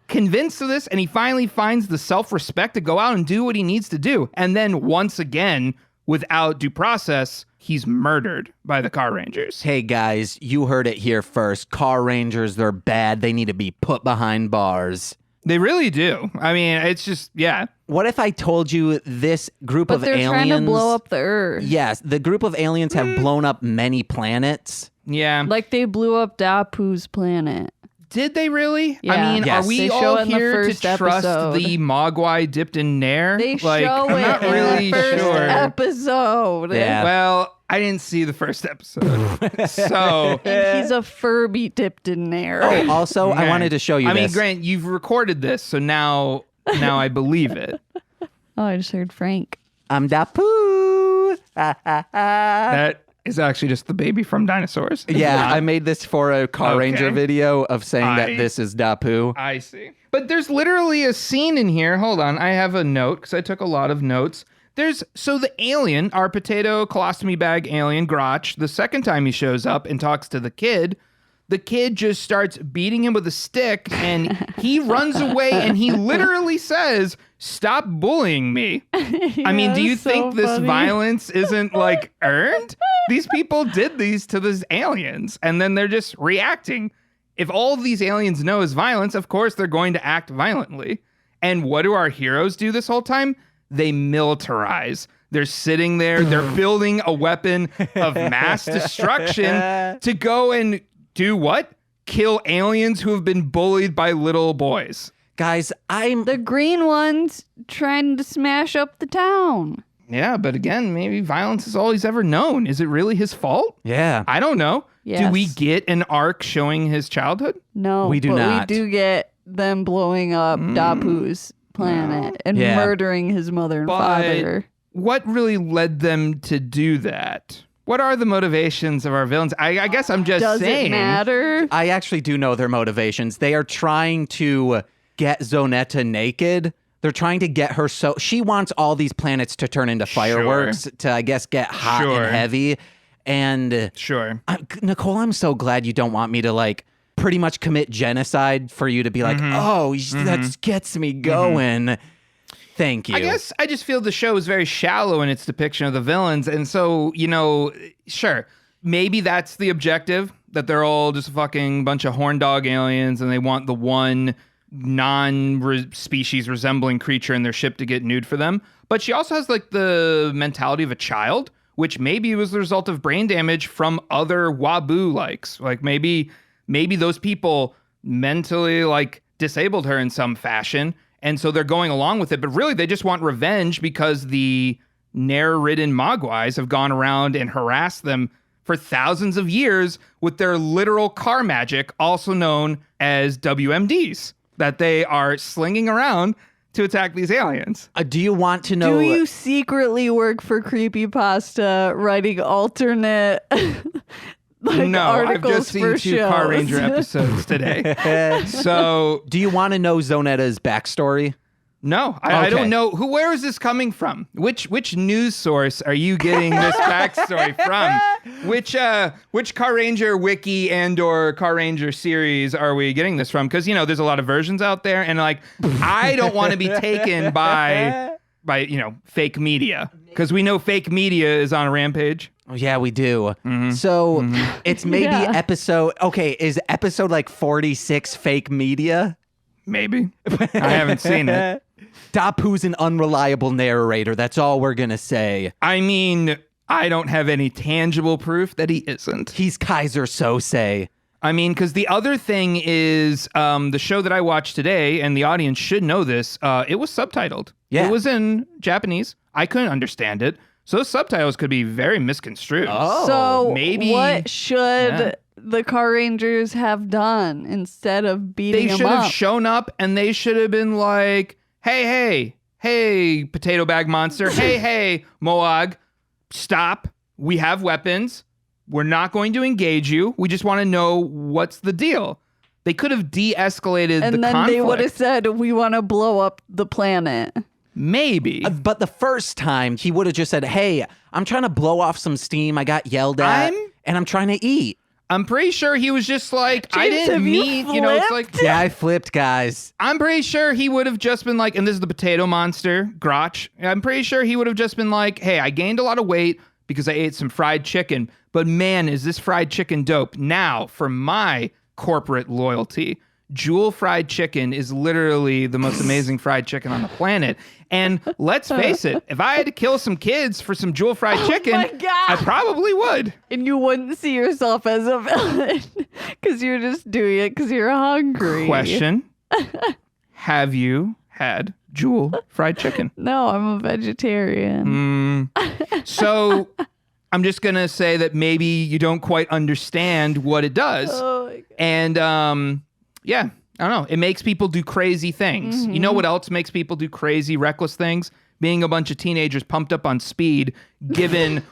convinced of this, and he finally finds the self-respect to go out and do what he needs to do. And then once again, without due process, he's murdered by the Car Rangers. Hey guys, you heard it here first. Car Rangers, they're bad. They need to be put behind bars. They really do. I mean, it's just, yeah. What if I told you this group of aliens... But they're trying to blow up the Earth. Yes, the group of aliens have blown up many planets. Yeah. Like they blew up Dapu's planet. Did they really? Yeah. I mean, Yes. are we They show all it in the here to first trust episode. the Mogwai dipped in Nair? They like, show I'm it not in really the first sure. episode. Yeah. Well, I didn't see the first episode. So, And he's a Furby dipped in there. Oh, also, I okay. wanted to show you I mean, this. Grant, you've recorded this, so now I believe it. Oh, I just heard Frank. I'm Dapu. That is actually just the baby from dinosaurs. Yeah, I made this for a Carranger Okay. video of saying that this is Dapu. I see. But there's literally a scene in here. Hold on. I have a note because I took a lot of notes. So the alien, our potato colostomy bag alien, Grotch, the second time he shows up and talks to the kid just starts beating him with a stick and he runs away and he literally says, "Stop bullying me." I mean, do you think this violence isn't like earned? These people did these to these aliens and then they're just reacting. If all of these aliens know is violence, of course they're going to act violently. And what do our heroes do this whole time? They militarize. They're sitting there, they're building a weapon of mass destruction to go and do what? Kill aliens who have been bullied by little boys. Guys, The green ones trying to smash up the town. Yeah, but again, maybe violence is all he's ever known. Is it really his fault? Yeah. I don't know. Yes. Do we get an arc showing his childhood? No, We do but not. we do get them blowing up Dapu's planet and Yeah. murdering his mother and father. What really led them to do that? What are the motivations of our villains? I guess I'm just Does saying. it matter? I actually do know their motivations. They are trying to get Zonetta naked. They're trying to get her so she wants all these planets to turn into fireworks to, I guess, get hot Sure. and heavy. And Sure. Nicole, I'm so glad you don't want me to like pretty much commit genocide for you to be like, that gets me going. Thank you. I guess I just feel the show is very shallow in its depiction of the villains. And so, sure, maybe that's the objective, that they're all just a fucking bunch of horn dog aliens and they want the one non-species resembling creature in their ship to get nude for them. But she also has like the mentality of a child, which maybe was the result of brain damage from other Wabu likes. Like maybe those people mentally like disabled her in some fashion. And so they're going along with it, but really they just want revenge because the Nair-ridden Mogwais have gone around and harassed them for thousands of years with their literal car magic, also known as WMDs, that they are slinging around to attack these aliens. Do you want to know? Do you secretly work for Creepypasta writing alternate No, I've articles just seen for 2 shows? Carranger episodes today. So Do you want to know Zonetta's backstory? no, I Okay. don't know. Where is this coming from? Which news source are you getting this backstory from? Which Carranger wiki and/or Carranger series are we getting this from? Because there's a lot of versions out there, and like I don't want to be taken by fake media because we know fake media is on a rampage. Oh, yeah, we do. So it's maybe Yeah. episode. Okay, is episode like 46 fake media? Maybe I haven't seen it. Dapu's an unreliable narrator. That's all we're gonna say. I mean, I don't have any tangible proof that he isn't. He's Kaiser Sose. I mean, because the other thing is the show that I watched today, and the audience should know this, it was subtitled. Yeah. It was in Japanese. I couldn't understand it. So those subtitles could be very misconstrued. Oh. So maybe- what should Yeah. the Carrangers have done instead of beating They him should have up? shown up and they should have been like, hey, potato bag monster. hey, Moag, stop. We have weapons. We're not going to engage you. We just want to know what's the deal. They could have de-escalated and the then conflict. they would have said, "We want to blow up the planet." Maybe. But the first time he would have just said, "Hey, I'm trying to blow off some steam. I got yelled at, and I'm trying to eat." I'm pretty sure he was just like, I James, didn't have you mean, it's like, Yeah, I flipped, guys. I'm pretty sure he would have just been like, and this is the potato monster, Grotch. I'm pretty sure he would have just been like, hey, I gained a lot of weight because I ate some fried chicken, but man, is this fried chicken dope. Now, for my corporate loyalty, Jewel fried chicken is literally the most amazing fried chicken on the planet. And let's face it, if I had to kill some kids for some Jewel fried chicken, my God. I probably would. And you wouldn't see yourself as a villain because you're just doing it because you're hungry. Question. Have you had Jewel fried chicken? No, I'm a vegetarian. So I'm just going to say that maybe you don't quite understand what it does. Oh my God. And yeah, I don't know. It makes people do crazy things. You know what else makes people do crazy, reckless things? Being a bunch of teenagers pumped up on speed, given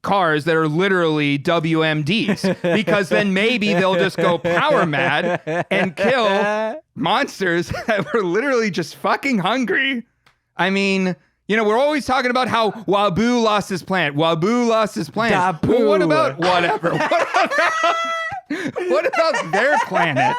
cars that are literally WMDs, because then maybe they'll just go power mad and kill monsters that were literally just fucking hungry. I mean, you know, we're always talking about how Wabu lost his planet. Wabu lost his planet. Well, what about whatever? What about their planet?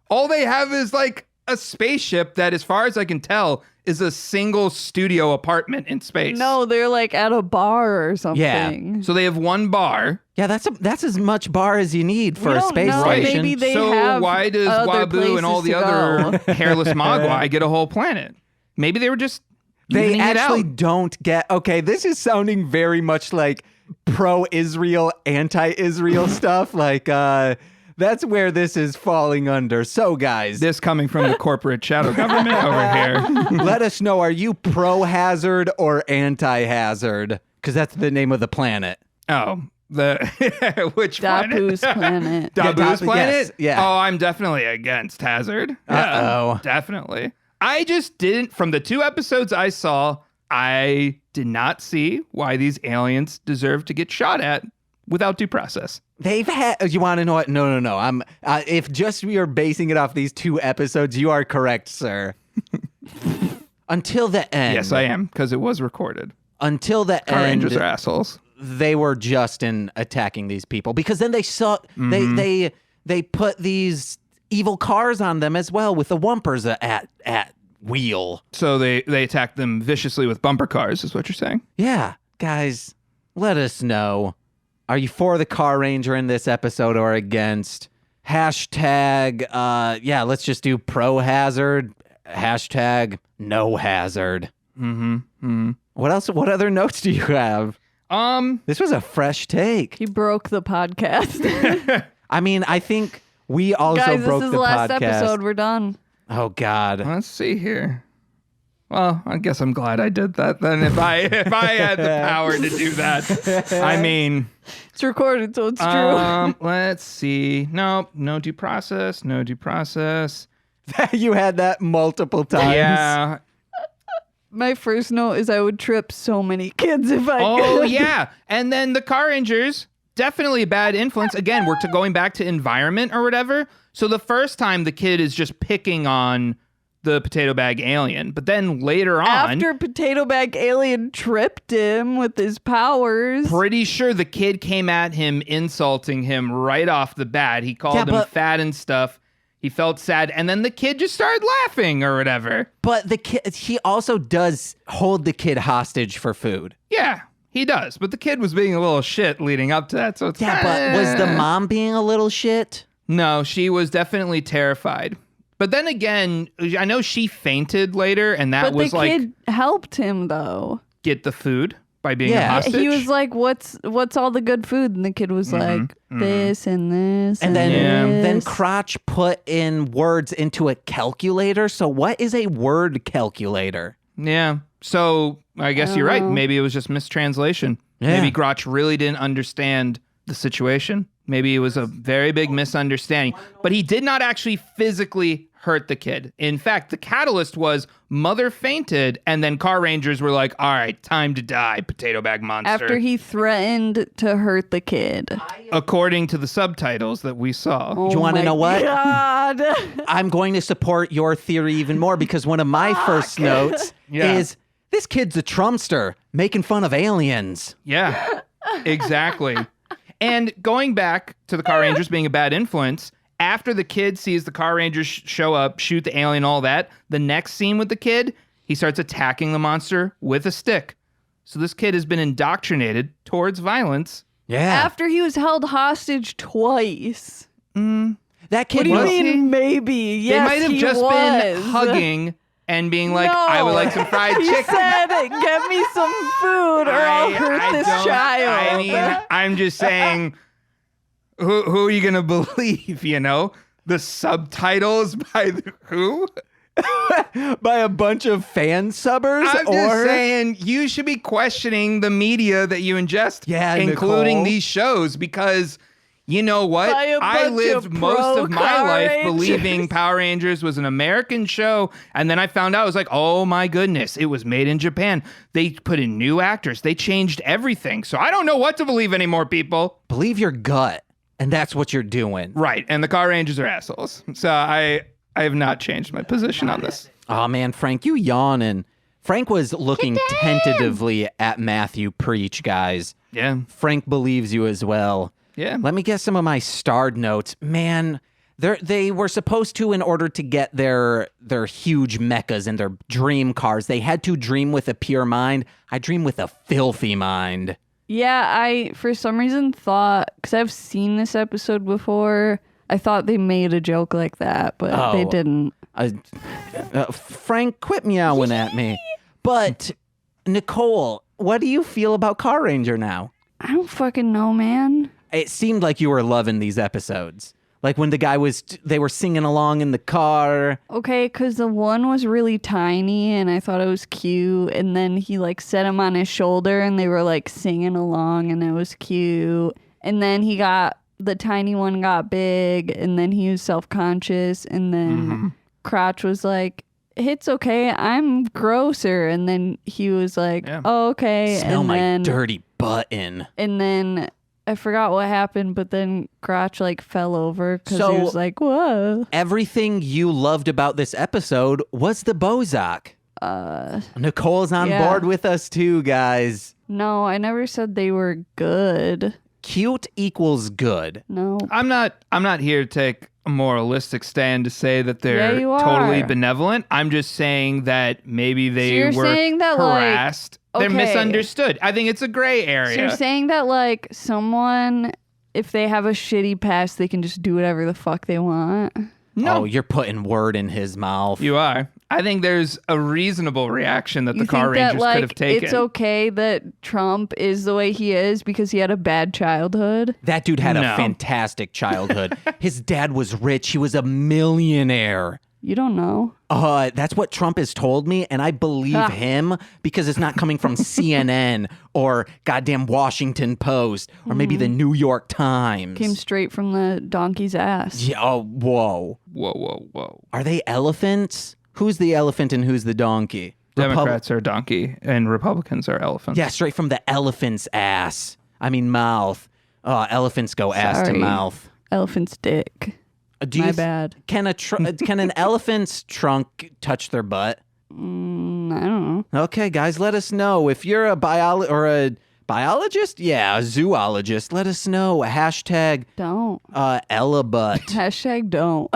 All they have is like a spaceship that, as far as I can tell, is a single studio apartment in space. No, they're like at a bar or something. Yeah. So they have one bar. Yeah, that's as much bar as you need for We a don't space know. station. Maybe they So have why does other Wabu and all places the to other go. hairless Mogwai get a whole planet? Maybe they were just They evening it actually out. don't get. Okay, this is sounding very much like pro-Israel, anti-Israel stuff. Like, that's where this is falling under. So, guys, This coming from the corporate shadow government over here. let us know, are you pro-hazard or anti-hazard? Because that's the name of the planet. Oh, which Dapu's planet? planet. Dapu's planet? yes, yeah. Oh, I'm definitely against Hazard. Uh-oh. Definitely. I just didn't, from the 2 episodes I saw, I did not see why these aliens deserve to get shot at without due process. They've had. You want to know what? No. I'm. If just we are basing it off these 2 episodes, you are correct, sir. Until the end. Yes, I am, because it was recorded. Until the Carrangers end, are assholes. they were just in attacking these people because then they saw they put these evil cars on them as well with the wumpers at wheel. So they attacked them viciously with bumper cars, is what you're saying? Yeah, guys, let us know. Are you for the Carranger in this episode or against? Hashtag, let's just do pro hazard. Hashtag no hazard. What else? What other notes do you have? This was a fresh take. He broke the podcast. I mean, I think we also Guys, broke this is the the last podcast. episode. We're done. Oh God. Let's see here. Well, I guess I'm glad I did that then. If I had the power to do that, I mean, It's recorded, so it's true. let's see. No due process. No due process. You had that multiple times. Yeah. My first note is I would trip so many kids if I Oh could. yeah. And then the Carrangers, definitely a bad influence. Again, we're going back to environment or whatever. So the first time the kid is just picking on the potato bag alien, but then later on, After Potato Bag Alien tripped him with his powers. pretty sure the kid came at him, insulting him right off the bat. He called him but- fat and stuff. He felt sad, and then the kid just started laughing or whatever. But the kid, he also does hold the kid hostage for food. Yeah, he does. But the kid was being a little shit leading up to that, so it's Yeah, but was the mom being a little shit? No, she was definitely terrified. But then again, I know she fainted later, and that But was the like kid helped him though. get the food by being a Yeah. hostage. He was like, "What's all the good food?" And the kid was like, "This and this And then this." Crotch put in words into a calculator. So what is a word calculator? Yeah. So I guess you're right. Oh. Maybe it was just mistranslation. Yeah. Maybe Grotch really didn't understand the situation. Maybe it was a very big misunderstanding. But he did not actually physically hurt the kid. In fact, the catalyst was mother fainted, and then Carrangers were like, all right, time to die, potato bag monster. after he threatened to hurt the kid. According to the subtitles that we saw. Oh you wanna my know what? God. I'm going to support your theory even more because one of my first notes Yeah. is this kid's a Trumpster making fun of aliens. Yeah, exactly. And going back to the Carrangers being a bad influence, after the kid sees the Carrangers show up, shoot the alien, all that, the next scene with the kid, he starts attacking the monster with a stick. So this kid has been indoctrinated towards violence. Yeah. After he was held hostage twice. That kid What do you was- mean maybe? Yes, they might have he just was. been hugging and being like, I would like some fried he chicken. said, "Get me some food, or I'll hurt this don't- child." I mean, I'm just saying, who are you gonna believe? You know, the subtitles by the who? by a bunch of fan subbers I'm just saying, you should be questioning the media that you ingest, Yeah, including Nicole. these shows, because You know what? By a I bunch lived of most of my pro-Power life Rangers. believing Power Rangers was an American show. And then I found out, I was like, oh my goodness, it was made in Japan. They put in new actors. They changed everything. So I don't know what to believe anymore, people. Believe your gut. And that's what you're doing. Right. And the Car Rangers are assholes. So I have not changed my position on this. Oh, man, Frank, you yawning. Frank was looking tentatively at Matthew preach, guys. Yeah. Frank believes you as well. Yeah. Let me get some of my starred notes. Man, they were supposed to, in order to get their huge mechas and their dream cars, they had to dream with a pure mind. I dream with a filthy mind. Yeah, I, for some reason, thought, because I've seen this episode before, I thought they made a joke like that, but they didn't. Frank, quit meowing at me. But, Nicole, what do you feel about Car Ranger now? I don't fucking know, man. It seemed like you were loving these episodes. Like when the guy they were singing along in the car. Okay, because the one was really tiny and I thought it was cute. And then he like set him on his shoulder and they were like singing along and it was cute. And then the tiny one got big and then he was self-conscious. And then Crotch was like, it's okay, I'm grosser. And then he was like, oh, okay. Smell and my then, dirty button. And then I forgot what happened, but then Crotch like fell over because he was like, whoa. Everything you loved about this episode was the Bozak. Nicole's on board with us too, guys. No, I never said they were good. Cute equals good. No. I'm not here to take a moralistic stand to say that they're you totally are. benevolent. I'm just saying that maybe they you're were saying that, like, harassed. They're okay. misunderstood. I think it's a gray area. So you're saying that like someone, if they have a shitty past, they can just do whatever the fuck they want? No. Oh, you're putting word in his mouth. You are. I think there's a reasonable reaction that the Car think Rangers that, could have taken. It's okay that Trump is the way he is because he had a bad childhood? That dude had a No. fantastic childhood. His dad was rich. He was a millionaire. You don't know. That's what Trump has told me, and I believe him because it's not coming from CNN or goddamn Washington Post or maybe the New York Times. Came straight from the donkey's ass. Yeah, oh, whoa. Whoa. Are they elephants? Who's the elephant and who's the donkey? Democrats are donkey and Republicans are elephants. Yeah, straight from the elephant's ass. I mean, mouth. Elephants go ass to Sorry. mouth. Elephant's dick. Do bad. Can an elephant's trunk touch their butt? I don't know. Okay, guys, let us know if you're a biologist. Yeah, a zoologist. Let us know. Hashtag Don't. Ella butt. Hashtag don't.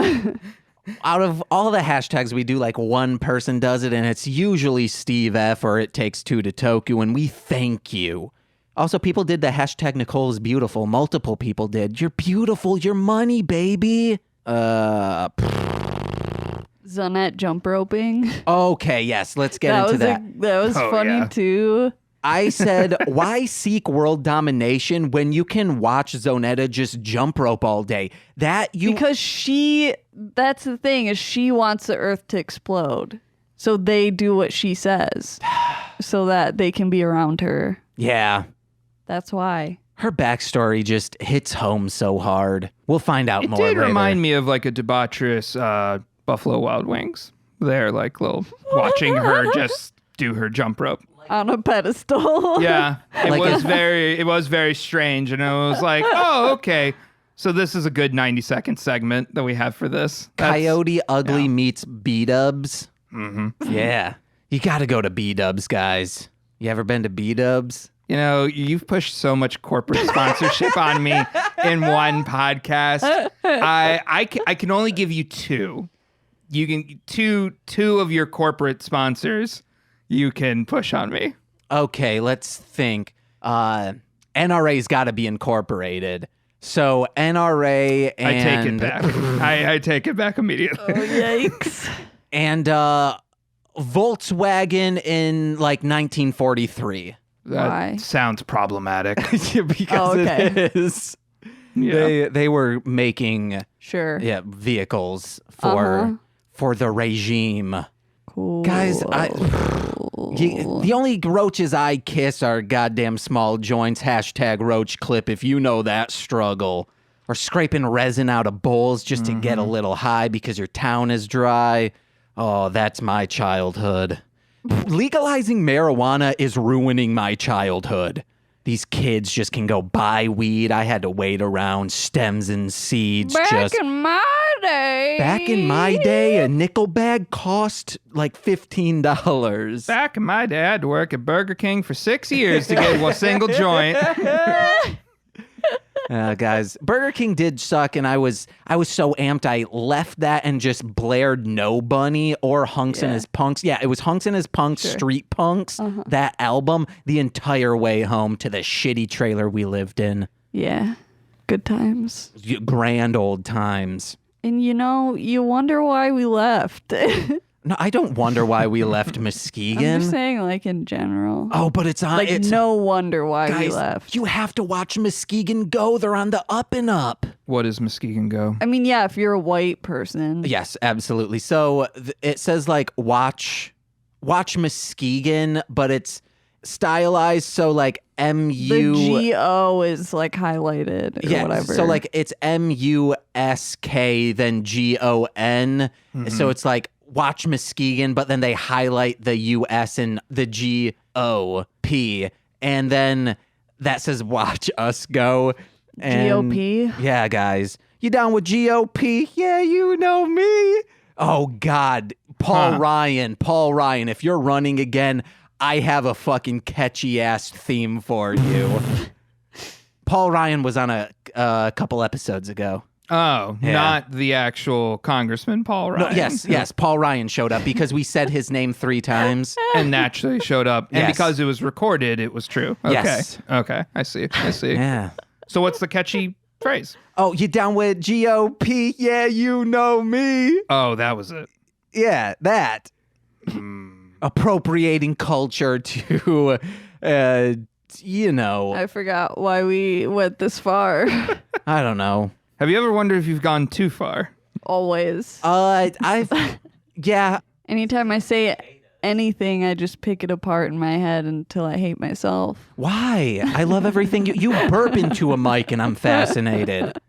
Out of all the hashtags we do, like one person does it, and it's usually Steve F. or It Takes Two to Toku, and we thank you. Also, people did the hashtag Nicole is beautiful. Multiple people did. You're beautiful. You're money, baby. Zanette jump roping. Okay, yes, let's get into that. That was Oh, funny yeah. too. I said, why seek world domination when you can watch Zonetta just jump rope all day? Because that's the thing, is she wants the earth to explode. So they do what she says so that they can be around her. Yeah. That's why. Her backstory just hits home so hard. We'll find out It more did later. remind me of like a debaucherous Buffalo Wild Wings. They're like little watching her just do her jump rope. On a pedestal. Yeah, it Like was very strange, and I was like, oh, okay. So this is a good 90-second segment that we have for this. Coyote Ugly meets B-Dubs. Mm-hmm. Yeah. You got to go to B-Dubs, guys. You ever been to B-Dubs? You know, you've pushed so much corporate sponsorship on me in one podcast. I can only give you two. You can two of your corporate sponsors you can push on me. Okay, let's think. NRA's got to be incorporated. So NRA and... I take it back. I take it back immediately. Oh, yikes. And Volkswagen in like 1943. That Why? sounds problematic. Because okay. it is. Yeah. They were making Sure. vehicles for the regime. Cool. Guys, the only roaches I kiss are goddamn small joints. Hashtag roach clip if you know that struggle. or scraping resin out of bowls just to get a little high because your town is dry. Oh, that's my childhood. Legalizing marijuana is ruining my childhood. These kids just can go buy weed. I had to wait around stems and seeds. Back in my day. Back in my day, a nickel bag cost like $15. Back in my day, I had to work at Burger King for 6 years to get a single joint. Guys, Burger King did suck, and I was so amped I left that and just blared No Bunny or Hunks and His Punks. Yeah, it was Hunks and His Punks, Street Punks, that album, the entire way home to the shitty trailer we lived in. Yeah, good times. Grand old times. And you wonder why we left. No, I don't wonder why we left Muskegon. I'm just saying, like, in general. Oh, but it's on. Like, no wonder why guys, we left. You have to watch Muskegon go. They're on the up and up. What does Muskegon go? I mean, yeah, if you're a white person. Yes, absolutely. So it says, like, watch Muskegon, but it's stylized. So, like, M-U... The G-O is, like, highlighted or whatever. So, like, it's M-U-S-K, then G-O-N. So it's like, watch Muskegon, but then they highlight the U-S and the G-O-P. And then that says, watch us go. And GOP? Yeah, guys. You down with GOP? Yeah, you know me. Oh, God. Paul Ryan, if you're running again, I have a fucking catchy-ass theme for you. Paul Ryan was on a couple episodes ago. Oh, Yeah. not the actual Congressman Paul Ryan. No, yes, Paul Ryan showed up because we said his name 3 times. And naturally showed up. And Yes. because it was recorded, it was true. Okay. Yes. Okay. I see. Yeah. So what's the catchy phrase? Oh, you down with GOP? Yeah, you know me. Oh, that was it. Yeah, that. Appropriating culture to, I forgot why we went this far. I don't know. Have you ever wondered if you've gone too far? Always. Yeah. Anytime I say anything, I just pick it apart in my head until I hate myself. Why? I love everything you burp into a mic and I'm fascinated.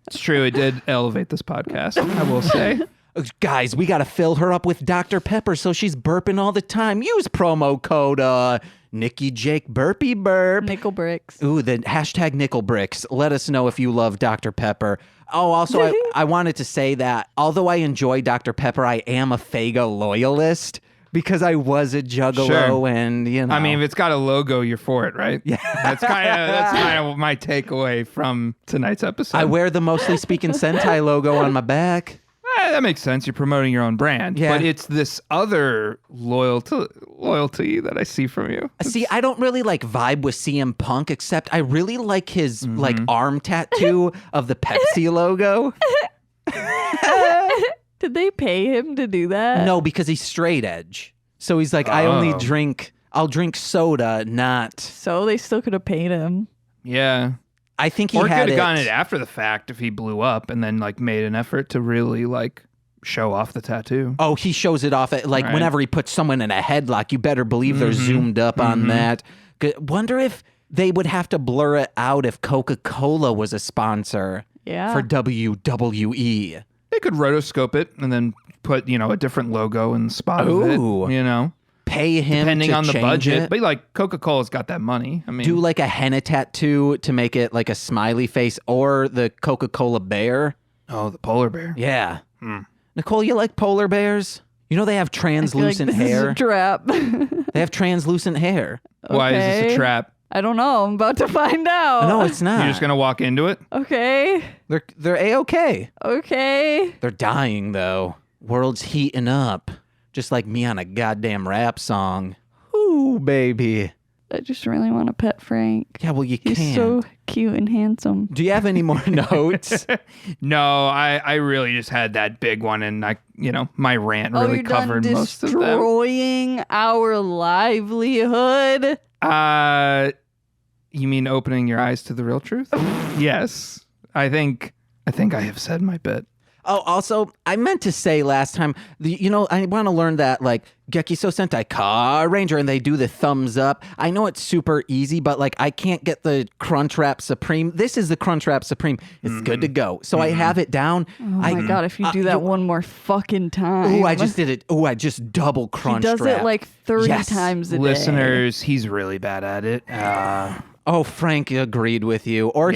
It's true. It did elevate this podcast, I will say. Guys, we got to fill her up with Dr. Pepper so she's burping all the time. Use promo code Nikki Jake Burpy Burp. Nickel bricks. Ooh, the hashtag Nickel Bricks. Let us know if you love Dr. Pepper. Oh, also, I wanted to say that although I enjoy Dr. Pepper, I am a Faygo loyalist because I was a juggalo. Sure. And, I mean, if it's got a logo, you're for it, right? Yeah. That's kind of my takeaway from tonight's episode. I wear the Mostly Speakin Sentai logo on my back. That makes sense. You're promoting your own brand. Yeah. But it's this other loyalty that I see from you. See, I don't really like vibe with CM Punk, except I really like his like arm tattoo of the Pepsi logo. Did they pay him to do that? No, because he's straight edge. So he's like, I'll drink soda, not. So they still could have paid him. Yeah. I think he or had could have gotten it after the fact if he blew up and then like made an effort to really like show off the tattoo. Oh, he shows it off at, like Right. whenever he puts someone in a headlock, you better believe they're zoomed up on that. Wonder if they would have to blur it out if Coca-Cola was a sponsor Yeah. for WWE. They could rotoscope it and then put, a different logo in the spot Ooh. of it, Pay him depending to on the change budget. it. But like Coca-Cola's got that money. I mean, Do like a henna tattoo to make it like a smiley face or the Coca-Cola bear. oh, the polar bear. Yeah. Nicole, you like polar bears? You know they have I feel like translucent this is hair. a trap. They have translucent hair. Why is this Okay. a trap? I don't know. I'm about to find out. No, it's not. You're just going to walk into it? Okay. They're A-okay. Okay. They're dying though. World's heating up. Just like me on a goddamn rap song. Ooh, baby. I just really want to pet Frank. Yeah, well, you He's can't. so cute and handsome. Do you have any more notes? No, I really just had that big one and my rant really you're covered done most of them. destroying our livelihood. You mean opening your eyes to the real truth? Yes. I think I have said my bit. Oh, also, I meant to say last time, I want to learn that, like, Gekiso Sentai Carranger, and they do the thumbs up. I know it's super easy, but, like, I can't get the Crunchwrap Supreme. This is the Crunchwrap Supreme. It's good to go. So I have it down. Oh my God, if you do that one more fucking time. Oh, I just did it. Oh, I just double crunch He does wrap. it like 30 Yes. times a day. Listeners, he's really bad at it. Oh, Frank agreed with you. Or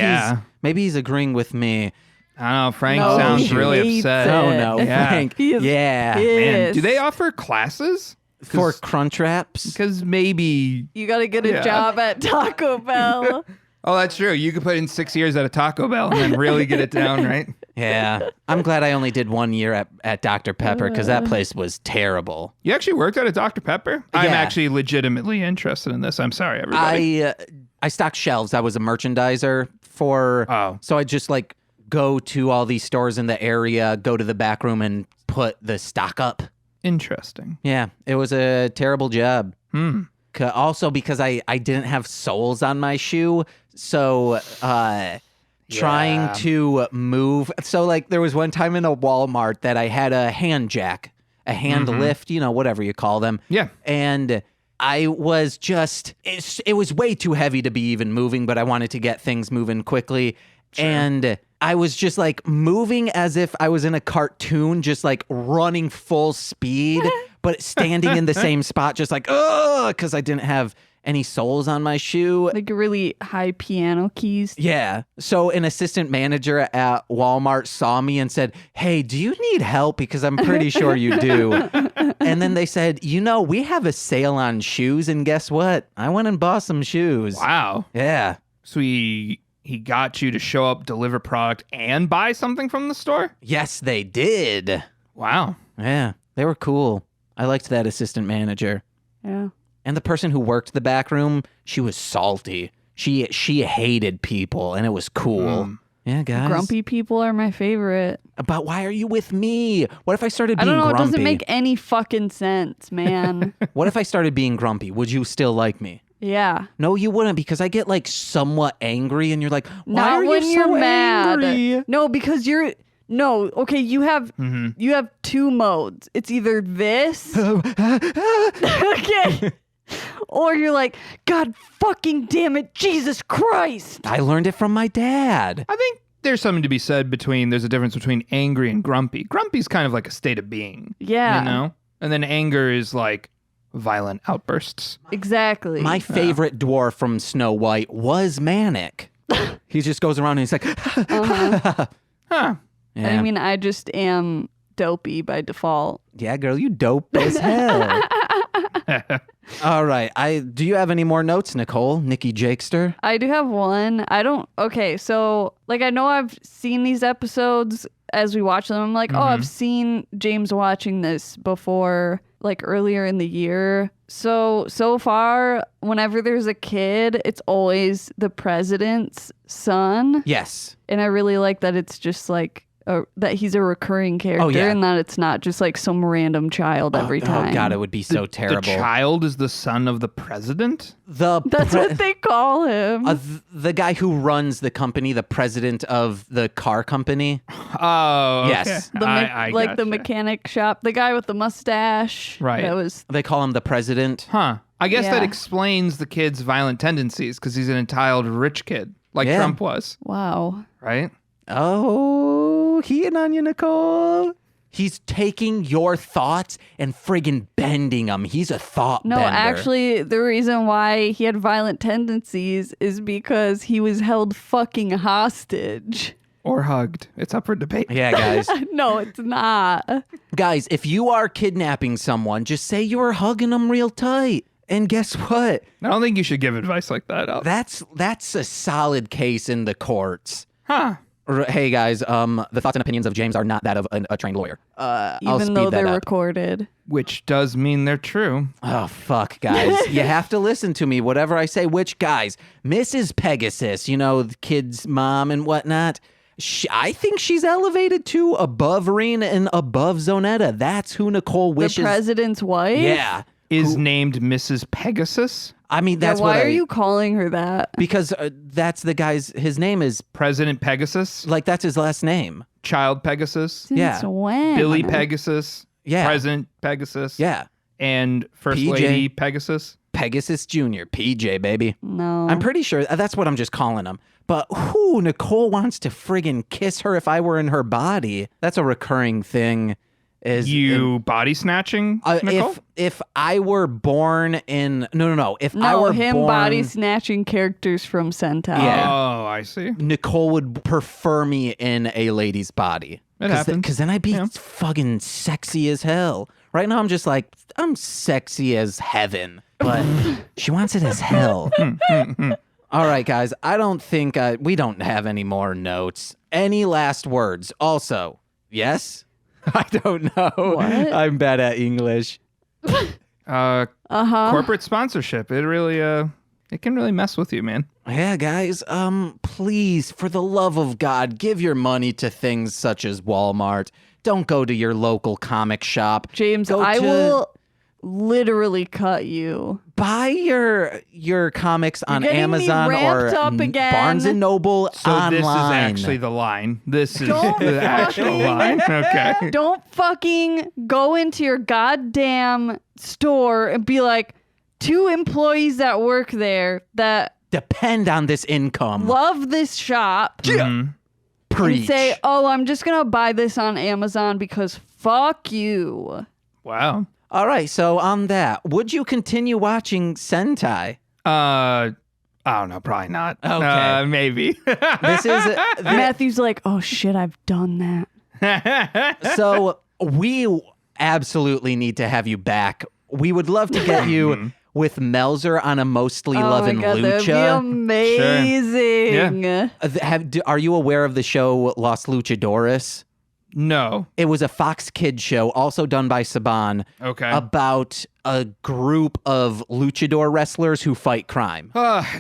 maybe he's agreeing with me. I don't know. Frank No, sounds he really hates upset. it. Oh, no, Yeah. Frank. He is Yeah. Man, do pissed. they offer classes? For crunch wraps? Because maybe. You got to get a job at Taco Bell. Oh, that's true. You could put in 6 years at a Taco Bell and then really get it down, right? Yeah. I'm glad I only did 1 year at Dr. Pepper because that place was terrible. You actually worked at a Dr. Pepper? I'm Yeah. actually legitimately interested in this. I'm sorry, everybody. I stocked shelves. I was a merchandiser for. Oh. So I just like go to all these stores in the area, go to the back room and put the stock up. Interesting. Yeah. It was a terrible job. Hmm. Also because I didn't have soles on my shoe. So trying to move. So like there was one time in a Walmart that I had a hand jack, a hand lift, whatever you call them. Yeah. And I was just, it was way too heavy to be even moving, but I wanted to get things moving quickly. Sure. And I was just like moving as if I was in a cartoon, just like running full speed, but standing in the same spot, just like, because I didn't have any soles on my shoe. Like really high piano keys. Yeah. So an assistant manager at Walmart saw me and said, "Hey, do you need help? Because I'm pretty sure you do." And then they said, "We have a sale on shoes." And guess what? I went and bought some shoes. Wow. Yeah. So he got you to show up, deliver product, and buy something from the store? Yes, they did. Wow. Yeah. They were cool. I liked that assistant manager. Yeah. And the person who worked the back room, she was salty. She hated people, and it was cool. Yeah, guys. Grumpy people are my favorite. But why are you with me? What if I started I being don't know. grumpy? It doesn't make any fucking sense, man. What if I started being grumpy? Would you still like me? Yeah. No, you wouldn't, because I get like somewhat angry, and you're like, why Not are when you you're so mad. angry? No, because you're. No, okay, you have two modes. It's either this. Okay. Or you're like, God fucking damn it, Jesus Christ. I learned it from my dad. I think there's something to be said there's a difference between angry and grumpy. Grumpy's kind of like a state of being. Yeah. And then anger is like violent outbursts. Exactly. My favorite dwarf from Snow White was manic. He just goes around and he's like, Huh. Yeah. I mean, I just am dopey by default. Yeah, girl, you dope as hell. All right. Do you have any more notes, Nicole? Nikki Jakester? I do have one. Okay, so, like, I know I've seen these episodes as we watch them. I'm like, oh, I've seen James watching this before, like, earlier in the year. So far, whenever there's a kid, it's always the president's son. Yes. And I really like that it's just, like, that he's a recurring character and that it's not just like some random child every time. Oh, God, it would be so terrible. The child is the son of the president? That's what they call him. The guy who runs the company, the president of the car company. Oh, okay. Yes. I the gotcha. mechanic shop. The guy with the mustache. Right. That was... They call him the president. Huh. I guess that Yeah. explains the kid's violent tendencies because he's an entitled rich kid, like Yeah. Trump was, Wow. right? Oh, he and on you, Nicole. He's taking your thoughts and friggin' bending them. He's a thought No, bender. actually, the reason why he had violent tendencies is because he was held fucking hostage. Or hugged. It's up for debate. Yeah, guys. No, it's not. Guys, if you are kidnapping someone, just say you were hugging them real tight. And guess what? I don't think you should give advice like that out. That's a solid case in the courts. Huh. Hey guys, the thoughts and opinions of James are not that of a trained lawyer. I'll Even speed though that they're up. recorded. Which does mean they're true. Oh, fuck, guys. You have to listen to me, whatever I say. Which, guys, Mrs. Pegasus, the kid's mom and whatnot, I think she's elevated to above Reen and above Zonetta. That's who Nicole wishes. The president's wife? Yeah. Is named Mrs. Pegasus? I mean, that's why what are you calling her that? Because that's the guy's, his name is, President Pegasus? like, that's his last name. Child Pegasus, Since Yeah. when? Billy Pegasus, Yeah. Present Pegasus, Yeah. and First PJ. Lady Pegasus. Pegasus Jr., PJ, baby. No. I'm pretty sure that's what I'm just calling him. But who Nicole wants to friggin' kiss her if I were in her body? That's a recurring thing. You body snatching, Nicole? If I were born in no. If I No, were him born, body snatching characters from Sentai. Yeah. Oh, I see. Nicole would prefer me in a lady's body. It happens. Because then I'd be Yeah. fucking sexy as hell. Right now I'm just like, I'm sexy as heaven. But she wants it as hell. All right, guys. I don't think we don't have any more notes. Any last words? Also, yes? I don't know. What? I'm bad at English. Corporate sponsorship. It really it can really mess with you, man. Yeah, guys, please, for the love of God, give your money to things such as Walmart. Don't go to your local comic shop. James, Go I to- will literally cut you. Buy your comics on getting me Amazon or ramped up again. Barnes and Noble So online. this is actually the line. This is Don't the actual fucking- line. Okay. Don't fucking go into your goddamn store and be like, 2 employees that work there that Depend on this income. love this shop and Preach. say, oh, I'm just going to buy this on Amazon because fuck you. Wow. All right, so on that, would you continue watching Sentai? I don't know. Probably not. Okay. Maybe. This is Matthew's like, oh shit, I've done that. so we absolutely need to have you back. We would love to get you with Melzer on a Mostly Oh Lovin' my God, that'd be Lucha. amazing. Are you aware of the show Los Luchadores? No. It was a Fox Kids show, also done by Saban, Okay. about a group of luchador wrestlers who fight crime.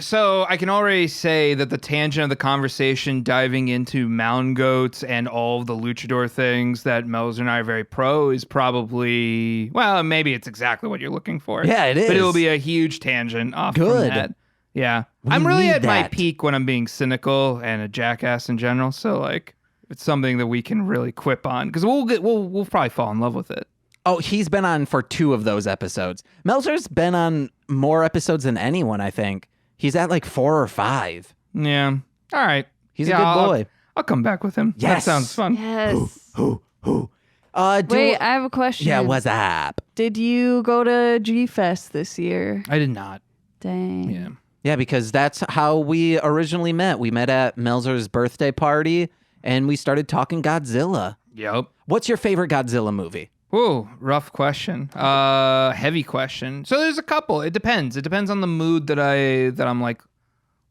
So I can already say that the tangent of the conversation diving into mountain goats and all of the luchador things that Melzer and I are very pro is probably, well, maybe it's exactly what you're looking for. Yeah, it But is. it'll be a huge tangent off Good. from that. Yeah. We I'm really need at my that. peak when I'm being cynical and a jackass in general. So like it's something that we can really quip on because we'll probably fall in love with it. Oh, he's been on for 2 of those episodes. Melzer's been on more episodes than anyone, I think. He's at like 4 or 5. Yeah. All right. He's Yeah, a good boy. I'll come back with him. Yes. That sounds fun. Yes. Wait, I have a question. Yeah, what's up? Did you go to G-Fest this year? I did not. Dang. Yeah. Yeah, because that's how we originally met. We met at Melzer's birthday party, and we started talking Godzilla. Yep. What's your favorite Godzilla movie? Whoa, rough question. Heavy question. So there's a couple. It depends. It depends on the mood that I'm like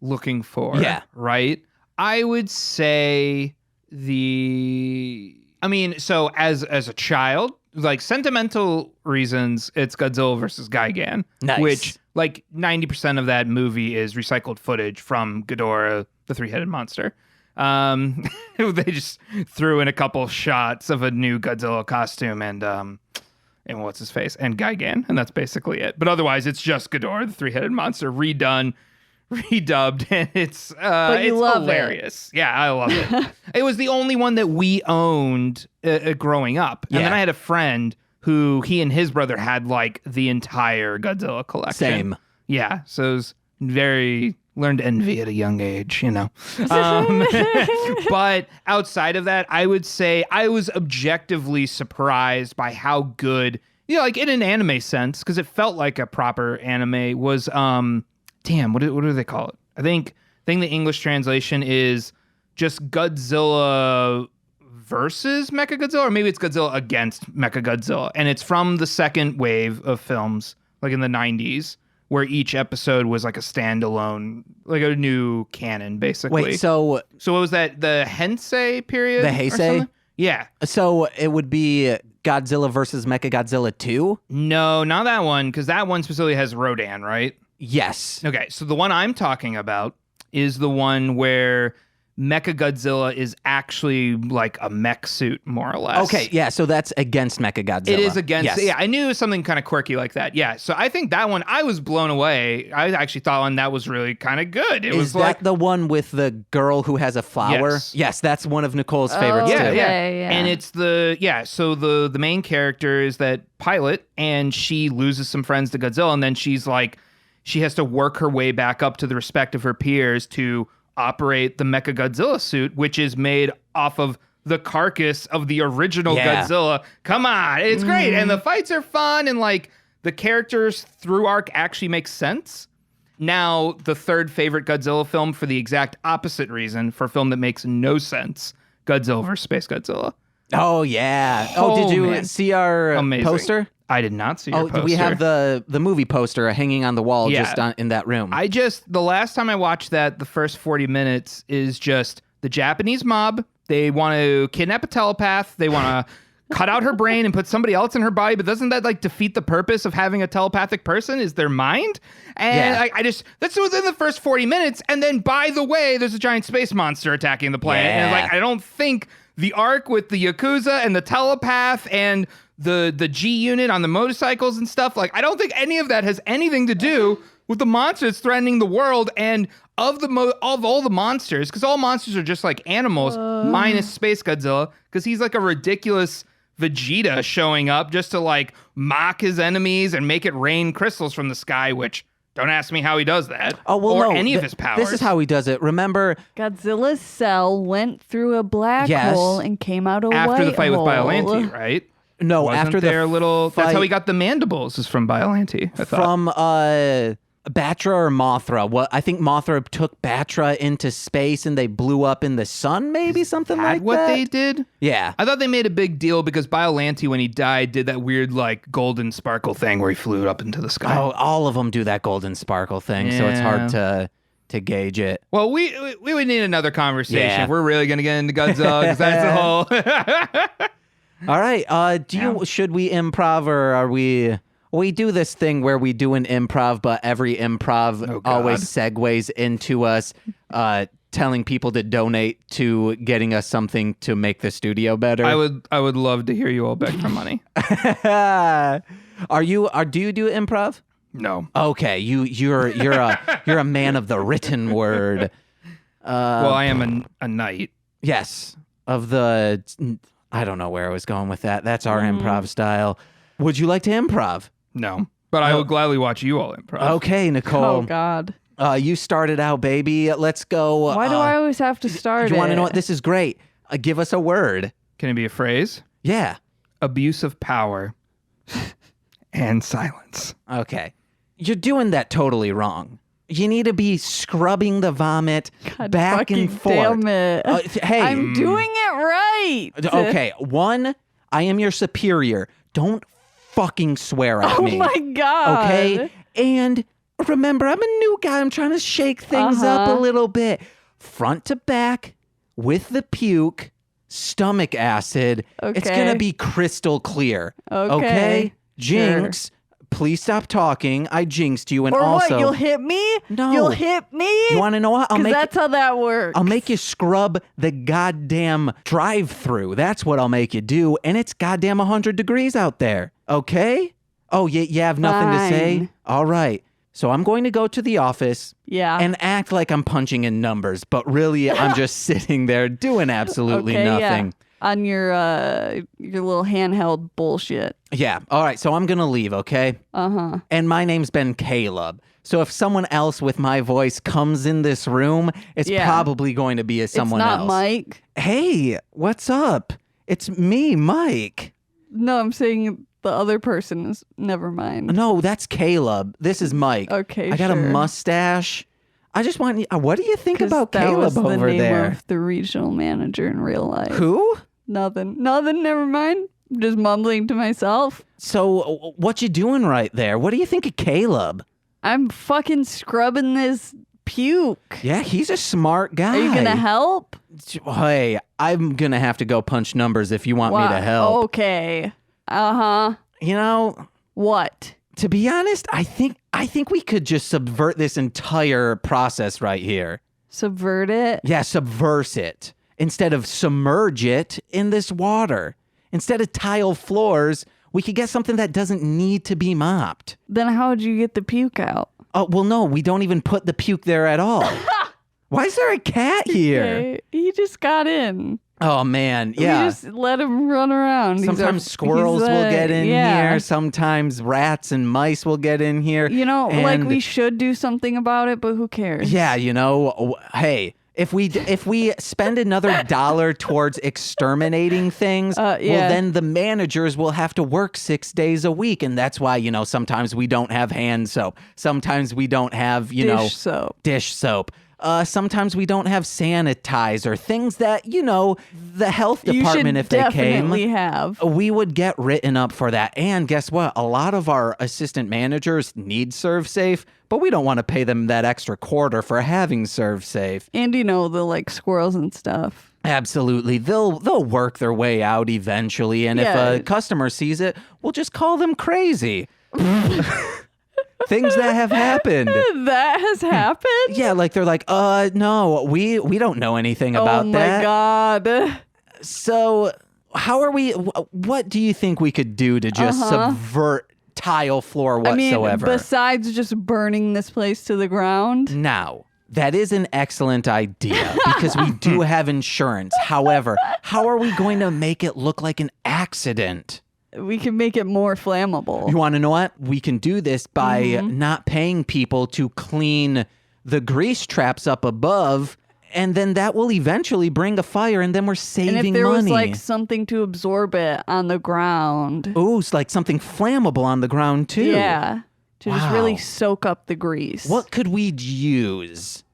looking for. Yeah. Right? I would say so as a child, like sentimental reasons, it's Godzilla versus Gigan. Nice. Which like 90% of that movie is recycled footage from Ghidorah, the 3-headed monster. They just threw in a couple shots of a new Godzilla costume and what's his face and Gigan, and that's basically it. But otherwise, it's just Ghidorah, the 3-headed monster, redubbed, and it's love hilarious. Yeah, I love it. It was the only one that we owned growing up, and then Yeah. I had a friend who he and his brother had like the entire Godzilla collection. Same. Yeah, so it was learned envy at a young age, you know. But outside of that, I would say I was objectively surprised by how good, like in an anime sense, because it felt like a proper anime, was, what do they call it? I think the English translation is just Godzilla versus Mechagodzilla, or maybe it's Godzilla against Mechagodzilla. And it's from the second wave of films, like in the 90s, where each episode was like a standalone, like a new canon, basically. Wait, so what was that? The Heisei period? The or Heisei? something? Yeah. it would be Godzilla versus Mechagodzilla 2? No, not that one, because that one specifically has Rodan, right? Yes. Okay, so the one I'm talking about is the one where Mechagodzilla is actually like a mech suit, more or less. Okay, yeah, so that's against Mechagodzilla. It is against. Yes. Yeah, I knew it was something kind of quirky like that. Yeah, so I think that one I was blown away. I actually thought one that was really kind of good. It Is was that like the one with the girl who has a flower? Yes. That's one of Nicole's favorites Oh, too. yeah. And it's so the main character is that pilot, and she loses some friends to Godzilla, and then she's like, she has to work her way back up to the respect of her peers to operate the Mechagodzilla suit, which is made off of the carcass of the original Godzilla. Come on, it's great, and the fights are fun, and like the characters through arc actually makes sense. Now, the third favorite Godzilla film for the exact opposite reason, for a film that makes no sense, Godzilla vs. Space Godzilla. Oh yeah. Oh, did you man. see our Amazing. poster? I did not see your poster. We have the movie poster hanging on the wall Yeah. in that room. The last time I watched that, the first 40 minutes is just the Japanese mob. They want to kidnap a telepath. They want to cut out her brain and put somebody else in her body. But doesn't that like defeat the purpose of having a telepathic person? Is their mind? And that's within the first 40 minutes. And then, by the way, there's a giant space monster attacking the planet. Yeah. And like, I don't think the arc with the Yakuza and the telepath and the G unit on the motorcycles and stuff, like, I don't think any of that has anything to do with the monsters threatening the world. And of all the monsters, because all monsters are just like animals, minus Space Godzilla, because he's like a ridiculous Vegeta showing up just to like mock his enemies and make it rain crystals from the sky, which don't ask me how he does that. Oh, well, or no, any of his powers. This is how he does it. Remember, Godzilla's cell went through a black Yes. hole and came out a white after the fight hole. with Biollante, right? no, Wasn't after their the little. fight That's how he got the mandibles. Is from Biollante. I thought. from Batra or Mothra. I think Mothra took Batra into space and they blew up in the sun, maybe something like what that. they did? Yeah. I thought they made a big deal because Biollante, when he died, did that weird like golden sparkle thing where he flew up into the sky. Oh, all of them do that golden sparkle thing, so it's hard to gauge it. Well, we would need another conversation. Yeah. If we're really gonna get into Godzilla, because that's the whole. All right. Should we improv, or are we do this thing where we do an improv, but every improv God. always segues into us telling people to donate to getting us something to make the studio better. I would love to hear you all beg for money. Do you do improv? No. Okay, you're a man of the written word. Well, I am a knight. Yes, of the. I don't know where I was going with that. That's our improv style. Would you like to improv? No. But I would gladly watch you all improv. Okay, Oh Nicole. God! You started out, baby. Let's go. Why do I always have to start? You want to it? know what? This is great. Give us a word. Can it be a phrase? Yeah. Abuse of power and silence. Okay. You're doing that totally wrong. You need to be scrubbing the vomit God back fucking and forth. Damn it! Hey. I'm doing it right. Okay. One, I am your superior. Don't fucking swear at Oh me. my God. Okay? And remember, I'm a new guy. I'm trying to shake things up a little bit. Front to back with the puke, stomach acid. It's Okay. going to be crystal clear. Okay. Jinx, please stop talking. I jinxed you. And Or also, what? You'll hit me? No. You'll hit me? you want to know what? Because that's how that works. I'll make you scrub the goddamn drive-through. That's what I'll make you do. And it's goddamn 100 degrees out there. Okay? Oh, you have nothing to say? Fine. All right. So I'm going to go to the office Yeah. and act like I'm punching in numbers, but really I'm just sitting there doing absolutely Okay, nothing. Yeah. On your little handheld bullshit. Yeah. All right. So I'm going to leave, okay? Uh-huh. And my name's been Caleb. So if someone else with my voice comes in this room, it's Yeah. probably going to be someone it's not else. Mike. Hey, what's up? It's me, Mike. No, I'm saying the other person is. Never mind. No, that's Caleb. This is Mike. Okay, I got a sure. mustache. I just want you. What do you think 'Cause about that Caleb was the over name there? of the regional manager in real life. Who? Nothing. Never mind. Just mumbling to myself. So, what you doing right there? What do you think of Caleb? I'm fucking scrubbing this puke. Yeah, he's a smart guy. Are you gonna help? Hey, I'm gonna have to go punch numbers if you want me to help. Okay. Uh-huh. You know, What? to be honest, I think we could just subvert this entire process right here. Subvert it? Yeah, subverse it. Instead of submerge it in this water. Instead of tile floors, we could get something that doesn't need to be mopped. Then how would you get the puke out? Oh, well, no, we don't even put the puke there at all. Why is there a cat here? Okay, he just got in. Oh, man, yeah. We just let him run around. Sometimes squirrels will get in yeah. here. Sometimes rats and mice will get in here. You know, like And- we should do something about it, but who cares? Yeah, hey, if we spend another $1 towards exterminating things, yeah. well, then the managers will have to work 6 days a week, and that's why sometimes we don't have hand soap, sometimes we don't have dish soap. Sometimes we don't have sanitizer, things that, the health department, if they came, we would get written up for that. And guess what? A lot of our assistant managers need ServSafe, but we don't want to pay them that extra quarter for having ServSafe. And the squirrels and stuff. Absolutely. They'll work their way out eventually. And if a customer sees it, we'll just call them crazy. Things that have happened. That has happened? Yeah, like they're like, no, we don't know anything about that. Oh my God. So how are we, what do you think we could do to just subvert tile floor whatsoever? I mean, besides just burning this place to the ground? Now, that is an excellent idea because we do have insurance. However, how are we going to make it look like an accident? We can make it more flammable. You want to know what? We can do this by not paying people to clean the grease traps up above, and then that will eventually bring a fire, and then we're saving money. And if there was something to absorb it on the ground. Ooh, it's like something flammable on the ground too. Yeah. To just really Wow. soak up the grease. What could we use?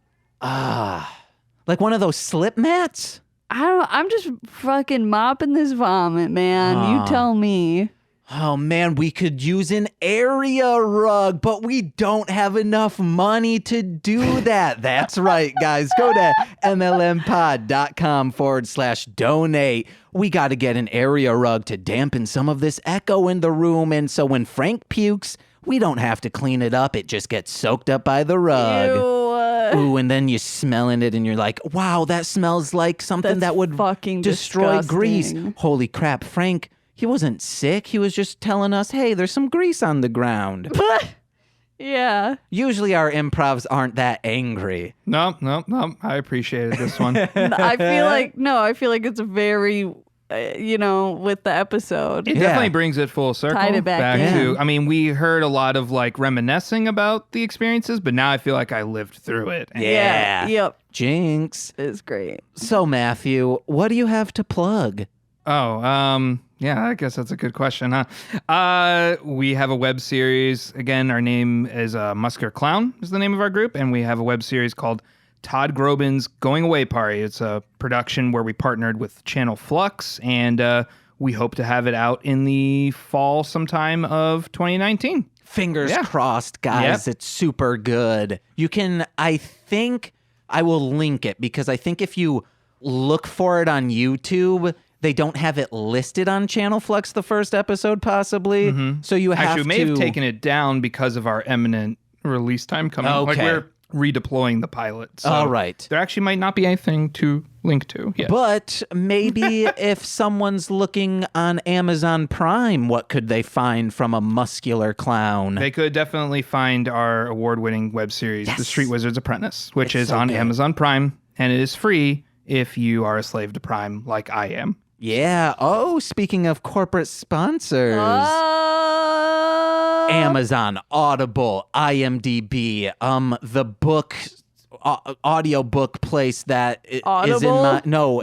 Like one of those slip mats? I'm just fucking mopping this vomit, man. You tell me. Oh man, we could use an area rug, but we don't have enough money to do that. That's right, guys. Go to mlmpod.com/donate. We got to get an area rug to dampen some of this echo in the room. And so when Frank pukes, we don't have to clean it up. It just gets soaked up by the rug. Ew. Ooh, and then you smelling it and you're like, wow, that smells like something That's that would fucking destroy grease. disgusting. Holy crap, Frank, he wasn't sick. He was just telling us, hey, there's some grease on the ground. Yeah. Usually our improvs aren't that angry. No. I appreciated this one. I feel like it's very, with the episode. It definitely brings it full circle. Tied it back in. to, I mean, we heard a lot of reminiscing about the experiences, but now I feel like I lived through it. And Yeah. Yep. Jinx. It's great. So, Matthew, what do you have to plug? Yeah, I guess that's a good question, huh? We have a web series. Again, our name is Muscular Clown is the name of our group, and we have a web series called Todd Grobin's Going Away Party. It's a production where we partnered with Channel Flux, and we hope to have it out in the fall sometime of 2019. Fingers crossed, guys. Yep. It's super good. You can, I think, I will link it because I think if you look for it on YouTube, they don't have it listed on Channel Flux, the first episode, possibly. So you have Actually, we may have taken it down because of our imminent release time coming. Okay. We're redeploying the pilot. So All right. there actually might not be anything to link to yet. But maybe if someone's looking on Amazon Prime, what could they find from a muscular clown? They could definitely find our award-winning web series, The Street Wizard's Apprentice, which It's is so on good. Amazon Prime, and it is free if you are a slave to Prime like I am. Yeah. Oh, speaking of corporate sponsors. Amazon, Audible, IMDb, the book, audio book place that is Audible?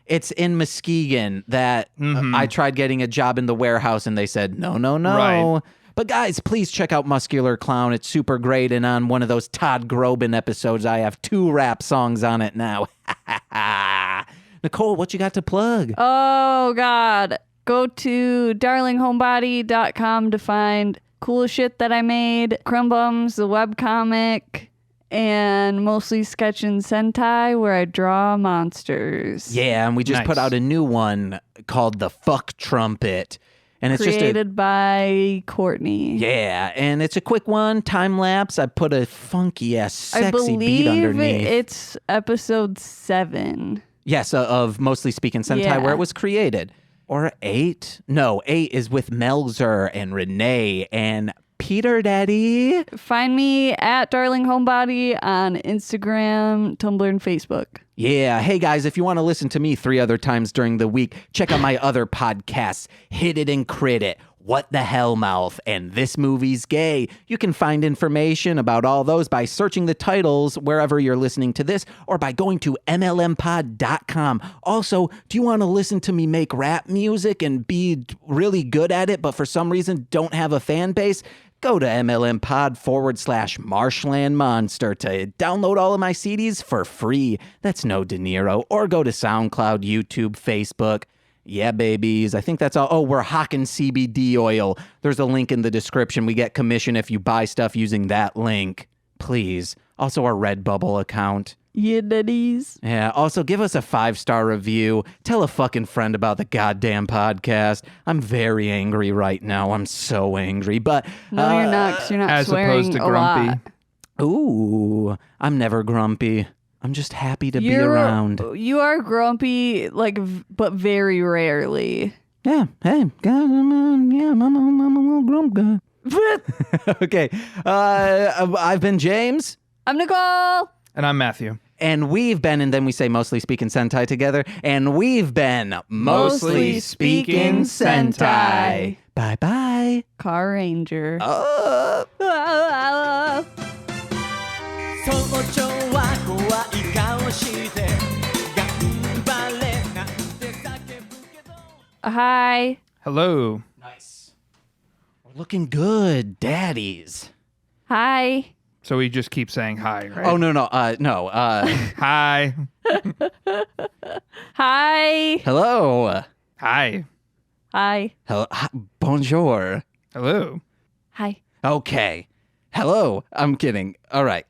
It's in Muskegon that I tried getting a job in the warehouse and they said, no. Right. But guys, please check out Muscular Clown. It's super great. And on one of those Todd Grobin episodes, I have 2 rap songs on it now. Nicole, what you got to plug? Oh, God. Go to darlinghomebody.com to find cool shit that I made. Crumbums, the webcomic, and mostly Sketchin Sentai, where I draw monsters. Yeah, and we just Nice. put out a new one called The Fuck Trumpet. And it's created by Courtney. Yeah, and it's a quick one, time lapse. I put a funky ass sexy beat I believe underneath. it's episode 7. Yes, of Mostly Speakin Sentai, Yeah. where it was created. Or 8? No, 8 is with Melzer and Renee and Peter Daddy. Find me at Darling Homebody on Instagram, Tumblr, and Facebook. Yeah. Hey, guys, if you want to listen to me 3 other times during the week, check out my other podcasts, Hit It and Crit It, What the Hell Mouth, and This Movie's Gay. You can find information about all those by searching the titles wherever you're listening to this or by going to mlmpod.com. Also, do you want to listen to me make rap music and be really good at it, but for some reason don't have a fan base? Go to mlmpod/Marshland Monster to download all of my CDs for free. That's no De Niro. Or go to SoundCloud, YouTube, Facebook. Yeah, babies. I think that's all. Oh, we're hawking CBD oil. There's a link in the description. We get commission if you buy stuff using that link. Please. Also, our Redbubble account. Yeah, daddies. Yeah, also give us a 5-star review. Tell a fucking friend about the goddamn podcast. I'm very angry right now. I'm so angry, but... No, you're not, 'cause you're not As swearing opposed to a grumpy. lot. Ooh, I'm never grumpy. I'm just happy to be around. You are grumpy, but very rarely. Yeah, hey, guys, I'm a little grump guy. Okay, I've been James. I'm Nicole. And I'm Matthew. And we've been, and then we say Mostly Speakin Sentai together, and we've been Mostly Speakin Sentai. Bye-bye. Carranger. 早朝は怖い顔して頑張れなんて叫ぶけど Hi. Hello. Nice. We're looking good, daddies. Hi. So we just keep saying hi, right? Oh, no. Hi. Hi. Hello. Hi. Hi. Bonjour. Hello. Hi. Okay. Hello. I'm kidding. All right.